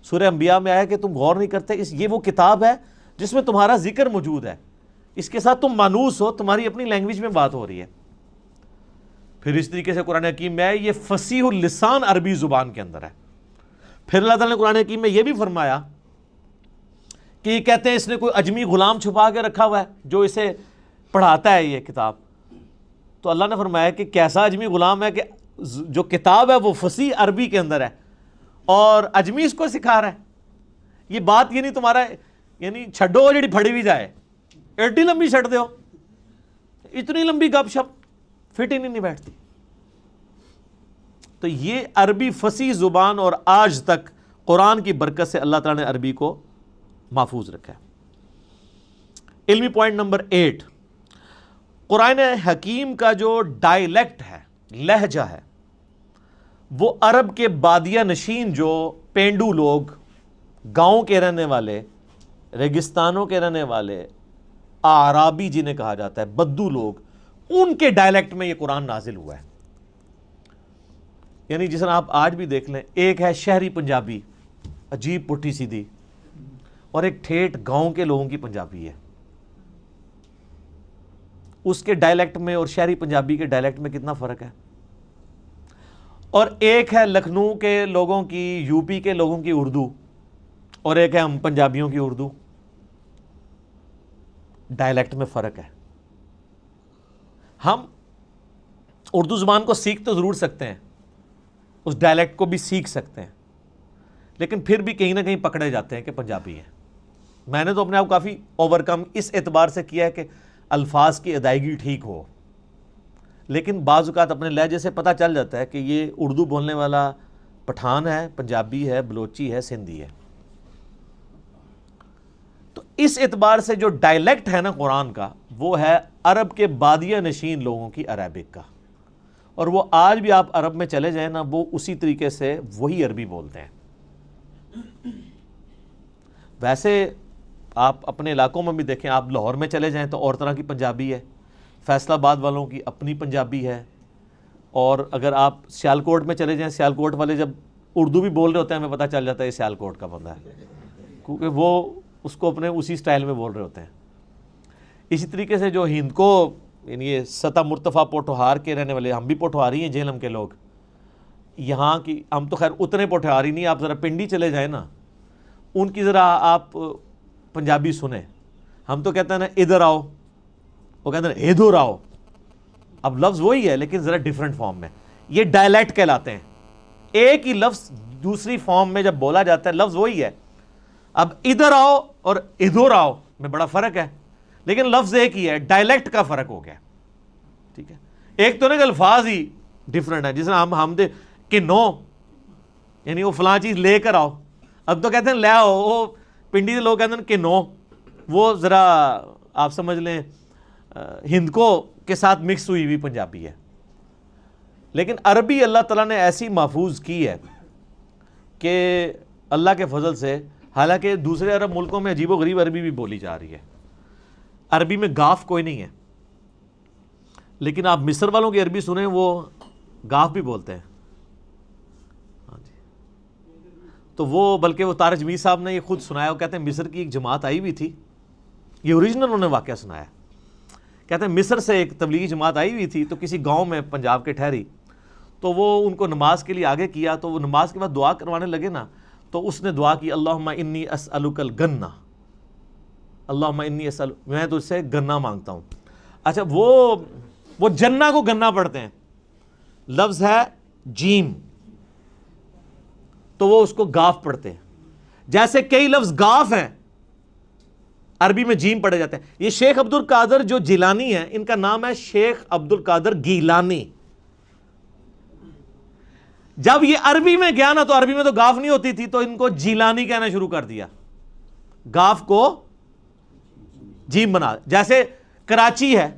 سورہ انبیاء میں آیا کہ تم غور نہیں کرتے، یہ وہ کتاب ہے جس میں تمہارا ذکر موجود ہے، اس کے ساتھ تم مانوس ہو، تمہاری اپنی لینگویج میں بات ہو رہی ہے. پھر اس طریقے سے قرآن حکیم میں ہے یہ فصیح اللسان عربی زبان کے اندر ہے. پھر اللہ تعالیٰ نے قرآن حکیم میں یہ بھی فرمایا کہ یہ کہتے ہیں اس نے کوئی اجمی غلام چھپا کے رکھا ہوا ہے جو اسے پڑھاتا ہے یہ کتاب. تو اللہ نے فرمایا کہ کیسا اجمی غلام ہے کہ جو کتاب ہے وہ فصیح عربی کے اندر ہے اور اجمی اس کو سکھا رہا ہے. یہ بات یہ نہیں تمہارا یعنی چھڈو جڑی پھڑی بھی جائے، ایڈی لمبی چھڈ دو، اتنی لمبی گپ شپ فٹ ہی نہیں بیٹھتی. تو یہ عربی فصیح زبان اور آج تک قرآن کی برکت سے اللہ تعالیٰ نے عربی کو محفوظ رکھا ہے. علمی پوائنٹ نمبر 8، قرآن حکیم کا جو ڈائلیکٹ ہے، لہجہ ہے، وہ عرب کے بادیہ نشین جو پینڈو لوگ، گاؤں کے رہنے والے، ریگستانوں کے رہنے والے، اعرابی جنہیں کہا جاتا ہے، بدو لوگ، ان کے ڈائلیکٹ میں یہ قرآن نازل ہوا ہے. یعنی جس طرح آپ آج بھی دیکھ لیں، ایک ہے شہری پنجابی عجیب پٹھی سیدھی، اور ایک ٹھیٹھ گاؤں کے لوگوں کی پنجابی ہے. اس کے ڈائلیکٹ میں اور شہری پنجابی کے ڈائلیکٹ میں کتنا فرق ہے. اور ایک ہے لکھنؤ کے لوگوں کی، یو پی کے لوگوں کی اردو، اور ایک ہے ہم پنجابیوں کی اردو. ڈائلیکٹ میں فرق ہے. ہم اردو زبان کو سیکھ تو ضرور سکتے ہیں، اس ڈائلیکٹ کو بھی سیکھ سکتے ہیں، لیکن پھر بھی کہیں نہ کہیں پکڑے جاتے ہیں کہ پنجابی ہیں. میں نے تو اپنے آپ کافی اوور کم اس اعتبار سے کیا ہے کہ الفاظ کی ادائیگی ٹھیک ہو، لیکن بعض اوقات اپنے لہجے سے پتہ چل جاتا ہے کہ یہ اردو بولنے والا پٹھان ہے، پنجابی ہے، بلوچی ہے، سندھی ہے. تو اس اعتبار سے جو ڈائلیکٹ ہے نا قرآن کا، وہ ہے عرب کے بادیہ نشین لوگوں کی عربک کا. اور وہ آج بھی آپ عرب میں چلے جائیں نا، وہ اسی طریقے سے وہی عربی بولتے ہیں. ویسے آپ اپنے علاقوں میں بھی دیکھیں، آپ لاہور میں چلے جائیں تو اور طرح کی پنجابی ہے، فیصل آباد والوں کی اپنی پنجابی ہے، اور اگر آپ سیالکوٹ میں چلے جائیں، سیالکوٹ والے جب اردو بھی بول رہے ہوتے ہیں ہمیں پتہ چل جاتا ہے یہ سیالکوٹ کا بندہ ہے، کیونکہ وہ اس کو اپنے اسی سٹائل میں بول رہے ہوتے ہیں. اسی طریقے سے جو ہند کو یعنی یہ سطح مرتفع پوٹھوہار کے رہنے والے، ہم بھی پوٹھوہاری ہیں جہلم کے لوگ، یہاں کی ہم تو خیر اتنے پوٹھوہاری نہیں، آپ ذرا پنڈی چلے جائیں نا، ان کی ذرا آپ پنجابی سنیں. ہم تو کہتے ہیں نا ادھر آؤ، وہ کہتے ہیں ادھر آؤ. اب لفظ وہی ہے لیکن ذرا ڈیفرنٹ فارم میں. یہ ڈائلیکٹ کہلاتے ہیں. ایک ہی لفظ دوسری فارم میں جب بولا جاتا ہے لفظ وہی ہے. اب ادھر آؤ اور ادھر آؤ میں بڑا فرق ہے، لیکن لفظ ایک ہی ہے، ڈائلیکٹ کا فرق ہو گیا. ٹھیک ہے، ایک تو نہیں کہ الفاظ ہی ڈیفرنٹ ہے. جس طرح ہم دے کہ نو یعنی وہ فلاں چیز لے کر آؤ، اب تو کہتے ہیں لے آؤ. وہ پنڈی کے لوگ کہتے ہیں کہ نو، وہ ذرا آپ سمجھ لیں ہند کو کے ساتھ مکس ہوئی ہوئی پنجابی ہے، لیکن عربی اللہ تعالیٰ نے ایسی محفوظ کی ہے کہ اللہ کے فضل سے، حالانکہ دوسرے عرب ملکوں میں عجیب و غریب عربی بھی بولی جا رہی ہے، عربی میں گاف کوئی نہیں ہے، لیکن آپ مصر والوں کی عربی سنیں وہ گاف بھی بولتے ہیں. ہاں جی، تو وہ بلکہ وہ طارق جمیل صاحب نے یہ خود سنایا، وہ کہتے ہیں مصر کی ایک جماعت آئی ہوئی تھی، یہ اوریجنل انہوں نے واقعہ سنایا، کہتے ہیں مصر سے ایک تبلیغی جماعت آئی ہوئی تھی تو کسی گاؤں میں پنجاب کے ٹھہری، تو وہ ان کو نماز کے لیے آگے کیا، تو وہ نماز کے بعد دعا کروانے لگے نا، تو اس نے دعا کی اللہم انی اسألک الگنہ، اللہم انی اسألک، میں تجھ سے گنا مانگتا ہوں. اچھا وہ جنہ کو گنا پڑھتے ہیں، لفظ ہے جیم، تو وہ اس کو گاف پڑھتے ہیں. جیسے کئی لفظ گاف ہیں عربی میں جیم پڑھے جاتے ہیں. یہ شیخ عبد القادر جو جیلانی ہیں، ان کا نام ہے شیخ عبد القادر گیلانی. جب یہ عربی میں گیا نا، تو عربی میں تو گاف نہیں ہوتی تھی، تو ان کو جیلانی کہنا شروع کر دیا، گاف کو جیم بنا. جیسے کراچی ہے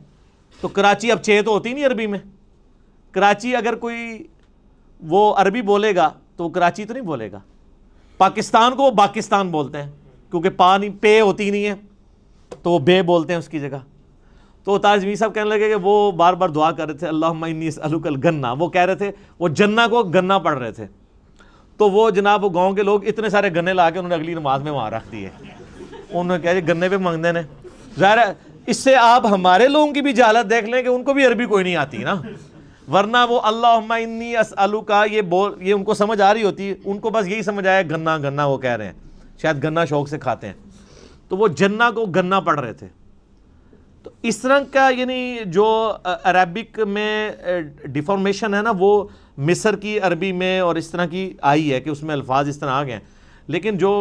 تو کراچی اب چھ تو ہوتی نہیں عربی میں، کراچی اگر کوئی وہ عربی بولے گا تو وہ کراچی تو نہیں بولے گا. پاکستان کو وہ باکستان بولتے ہیں، کیونکہ پے ہوتی نہیں ہے تو وہ بے بولتے ہیں اس کی جگہ. تو طارق جمیل صاحب کہنے لگے کہ وہ بار بار دعا کر رہے تھے اللہم انی اسألک الگنہ، وہ کہہ رہے تھے، وہ جنہ کو گنا پڑھ رہے تھے، تو وہ جناب وہ گاؤں کے لوگ اتنے سارے گنے لا کے انہوں نے اگلی نماز میں وہاں رکھ دیے. انہوں نے کہا جی گنے پہ مانگنے نے، ظاہر ہے اس سے آپ ہمارے لوگوں کی بھی جہالت دیکھ لیں کہ ان کو بھی عربی کوئی نہیں آتی نا، ورنہ وہ اللہم انی اسألک یہ ان کو سمجھ آ رہی ہوتی، ان کو بس یہی سمجھ آیا گنا گنا وہ کہہ رہے ہیں، شاید گنا شوق سے کھاتے ہیں، تو وہ جنہ کو گنا پڑھ رہے تھے. تو اس طرح کا یعنی جو عربک میں ڈیفارمیشن ہے نا، وہ مصر کی عربی میں اور اس طرح کی آئی ہے کہ اس میں الفاظ اس طرح آ گئے ہیں، لیکن جو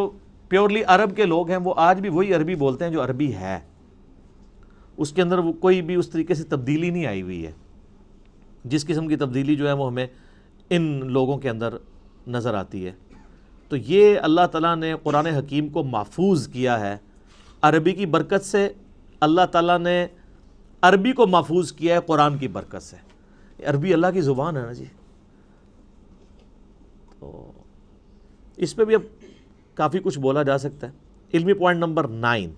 پیورلی عرب کے لوگ ہیں وہ آج بھی وہی عربی بولتے ہیں جو عربی ہے، اس کے اندر وہ کوئی بھی اس طریقے سے تبدیلی نہیں آئی ہوئی ہے. جس قسم کی تبدیلی جو ہے وہ ہمیں ان لوگوں کے اندر نظر آتی ہے. تو یہ اللہ تعالیٰ نے قرآن حکیم کو محفوظ کیا ہے عربی کی برکت سے. اللہ تعالیٰ نے عربی کو محفوظ کیا ہے قرآن کی برکت سے. عربی اللہ کی زبان ہے نا جی، تو اس پہ بھی اب کافی کچھ بولا جا سکتا ہے. علمی پوائنٹ نمبر 9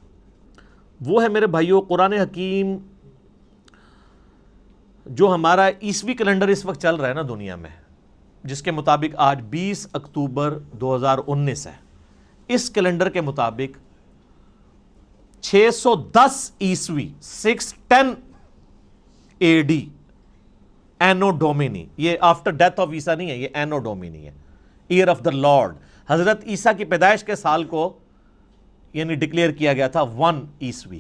وہ ہے میرے بھائیوں، قرآن حکیم جو ہمارا عیسوی کیلنڈر اس وقت چل رہا ہے نا دنیا میں، جس کے مطابق آج 20 اکتوبر 2019 ہے، اس کیلنڈر کے مطابق 610 عیسوی 610 AD اینو ڈومینی، یہ آفٹر ڈیتھ آف عیسیٰ نہیں ہے، یہ اینو ڈومینی ہے، ایئر آف دا لارڈ. حضرت عیسیٰ کی پیدائش کے سال کو یعنی ڈکلیئر کیا گیا تھا 1 عیسوی،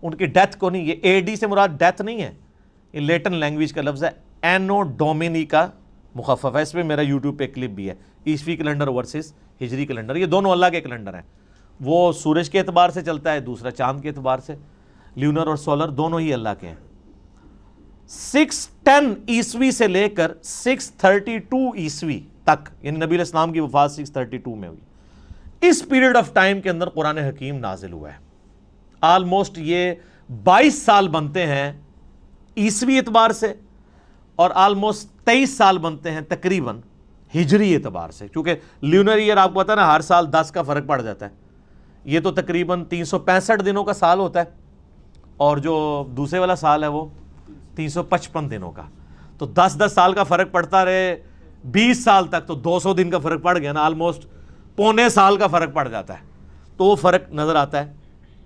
ان کی ڈیتھ کو نہیں. یہ AD سے مراد ڈیتھ نہیں ہے، یہ لیٹن لینگویج کا لفظ ہے، اینو ڈومینی کا مخفف ہے. اس پہ میرا یوٹیوب پہ کلپ بھی ہے، عیسوی کیلنڈر ورسز ہجری کیلنڈر. یہ دونوں اللہ کے کیلنڈر ہیں، وہ سورج کے اعتبار سے چلتا ہے، دوسرا چاند کے اعتبار سے، لیونر اور سولر دونوں ہی اللہ کے ہیں. 610 عیسوی سے لے کر 632 عیسوی تک، یعنی نبی علیہ السلام کی وفات 632 میں ہوئی، اس پیریڈ آف ٹائم کے اندر قرآن حکیم نازل ہوا ہے. آلموسٹ یہ 22 سال بنتے ہیں عیسوی اعتبار سے، اور آلموسٹ 23 سال بنتے ہیں تقریباً ہجری اعتبار سے، کیونکہ لیونر ایئر آپ کو پتا ہے نا ہر سال 10 کا فرق پڑ جاتا ہے. یہ تو تقریباً 365 دنوں کا سال ہوتا ہے، اور جو دوسرے والا سال ہے وہ 355 دنوں کا. تو 10 سال کا فرق پڑتا رہے 20 سال تک، تو 200 دن کا فرق پڑ گیا نا، آلموسٹ پونے سال کا فرق پڑ جاتا ہے، تو وہ فرق نظر آتا ہے.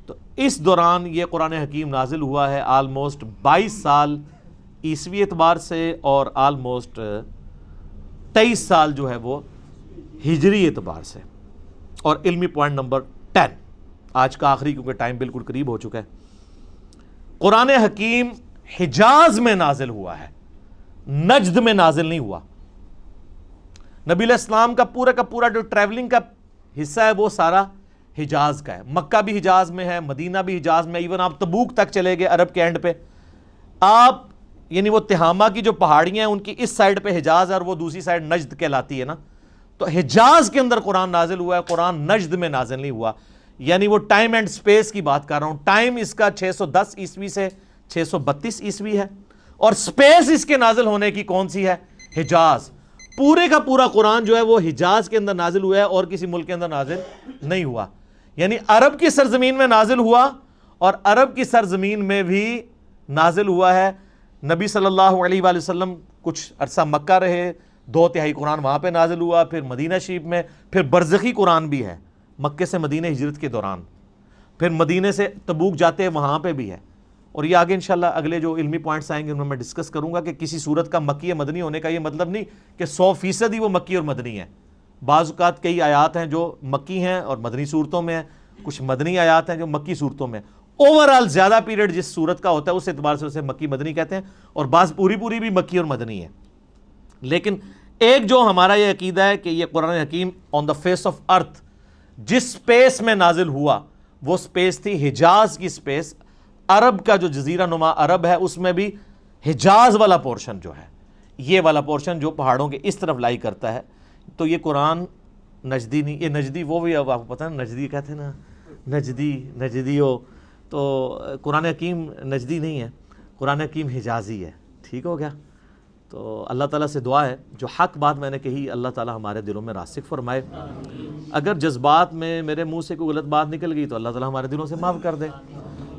تو اس دوران یہ قرآن حکیم نازل ہوا ہے، آلموسٹ 22 سال عیسوی اعتبار سے، اور آلموسٹ 23 سال جو ہے وہ ہجری اعتبار سے. اور علمی پوائنٹ نمبر 10 آج کا آخری، کیونکہ ٹائم بالکل قریب ہو چکا ہے، قرآن حکیم حجاز میں نازل ہوا ہے، نجد میں نازل نہیں ہوا. نبی علیہ السلام کا پورا جو ٹریولنگ کا حصہ ہے وہ سارا حجاز کا ہے. مکہ بھی حجاز میں ہے، مدینہ بھی حجاز میں، ایون آپ تبوک تک چلے گئے عرب کے اینڈ پہ، آپ یعنی وہ تہامہ کی جو پہاڑیاں ہیں ان کی اس سائڈ پہ حجاز ہے اور وہ دوسری سائڈ نجد کہلاتی ہے نا، تو حجاز کے اندر قرآن نازل ہوا ہے، قرآن نجد میں نازل نہیں ہوا. یعنی وہ ٹائم اینڈ سپیس کی بات کر رہا ہوں، ٹائم اس کا 610 عیسوی سے 632 عیسوی ہے، اور سپیس اس کے نازل ہونے کی کون سی ہے؟ حجاز۔ پورے کا پورا قرآن جو ہے وہ حجاز کے اندر نازل ہوا ہے اور کسی ملک کے اندر نازل نہیں ہوا، یعنی عرب کی سرزمین میں نازل ہوا، اور عرب کی سرزمین میں بھی نازل ہوا ہے۔ نبی صلی اللہ علیہ وآلہ وسلم کچھ عرصہ مکہ رہے، 2/3 قرآن وہاں پہ نازل ہوا، پھر مدینہ شریف میں، پھر برزخی قرآن بھی ہے مکے سے مدینہ ہجرت کے دوران، پھر مدینے سے تبوک جاتے وہاں پہ بھی ہے، اور یہ آگے انشاءاللہ اگلے جو علمی پوائنٹس آئیں گے ان میں میں ڈسکس کروں گا کہ کسی صورت کا مکی یا مدنی ہونے کا یہ مطلب نہیں کہ 100% ہی وہ مکی اور مدنی ہے۔ بعض اوقات کئی آیات ہیں جو مکی ہیں اور مدنی صورتوں میں ہیں، کچھ مدنی آیات ہیں جو مکی صورتوں میں ہیں۔ اوورال زیادہ پیریڈ جس صورت کا ہوتا ہے اس اعتبار سے اسے مکی مدنی کہتے ہیں، اور بعض پوری بھی مکی اور مدنی ہے۔ لیکن ایک جو ہمارا یہ عقیدہ ہے کہ یہ قرآن حکیم آن دا فیس آف ارتھ جس سپیس میں نازل ہوا وہ سپیس تھی حجاز کی سپیس، عرب کا جو جزیرہ نما عرب ہے اس میں بھی حجاز والا پورشن جو ہے، یہ والا پورشن جو پہاڑوں کے اس طرف لائی کرتا ہے، تو یہ قرآن نجدی نہیں، یہ نجدی وہ بھی اب آپ کو پتہ ہے نجدی کہتے ہیں نا، نجدی ہو، تو قرآن حکیم نجدی نہیں ہے، قرآن حکیم حجازی ہے۔ ٹھیک ہو گیا؟ تو اللہ تعالیٰ سے دعا ہے جو حق بات میں نے کہی اللہ تعالیٰ ہمارے دلوں میں راسخ فرمائے، اگر جذبات میں میرے منہ سے کوئی غلط بات نکل گئی تو اللہ تعالیٰ ہمارے دلوں سے معاف کر دے،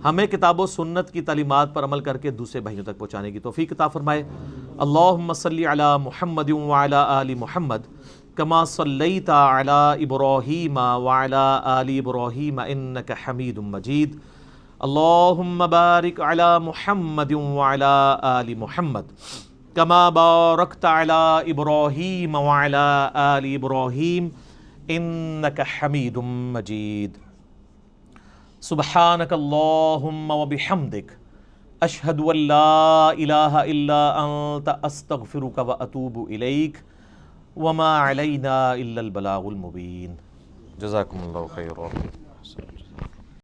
ہمیں کتاب و سنت کی تعلیمات پر عمل کر کے دوسرے بھائیوں تک پہنچانے کی توفیق عطا فرمائے۔ اللہم صلی علی محمد وعلی آل محمد کما صلیت علی ابراہیم وعلی آل ابراہیم انک حمید مجید۔ اللہم بارک علی محمد وعلی آل محمد کما بارکت علی ابراہیم وعلی آل ابراہیم انک حمید مجید۔ سبحانک اللہم وبحمدک اشہد ان لا الہ الا انت استغفرک واتوب الیک وما علینا الا البلاغ المبین۔ جزاکم اللہ خیرا۔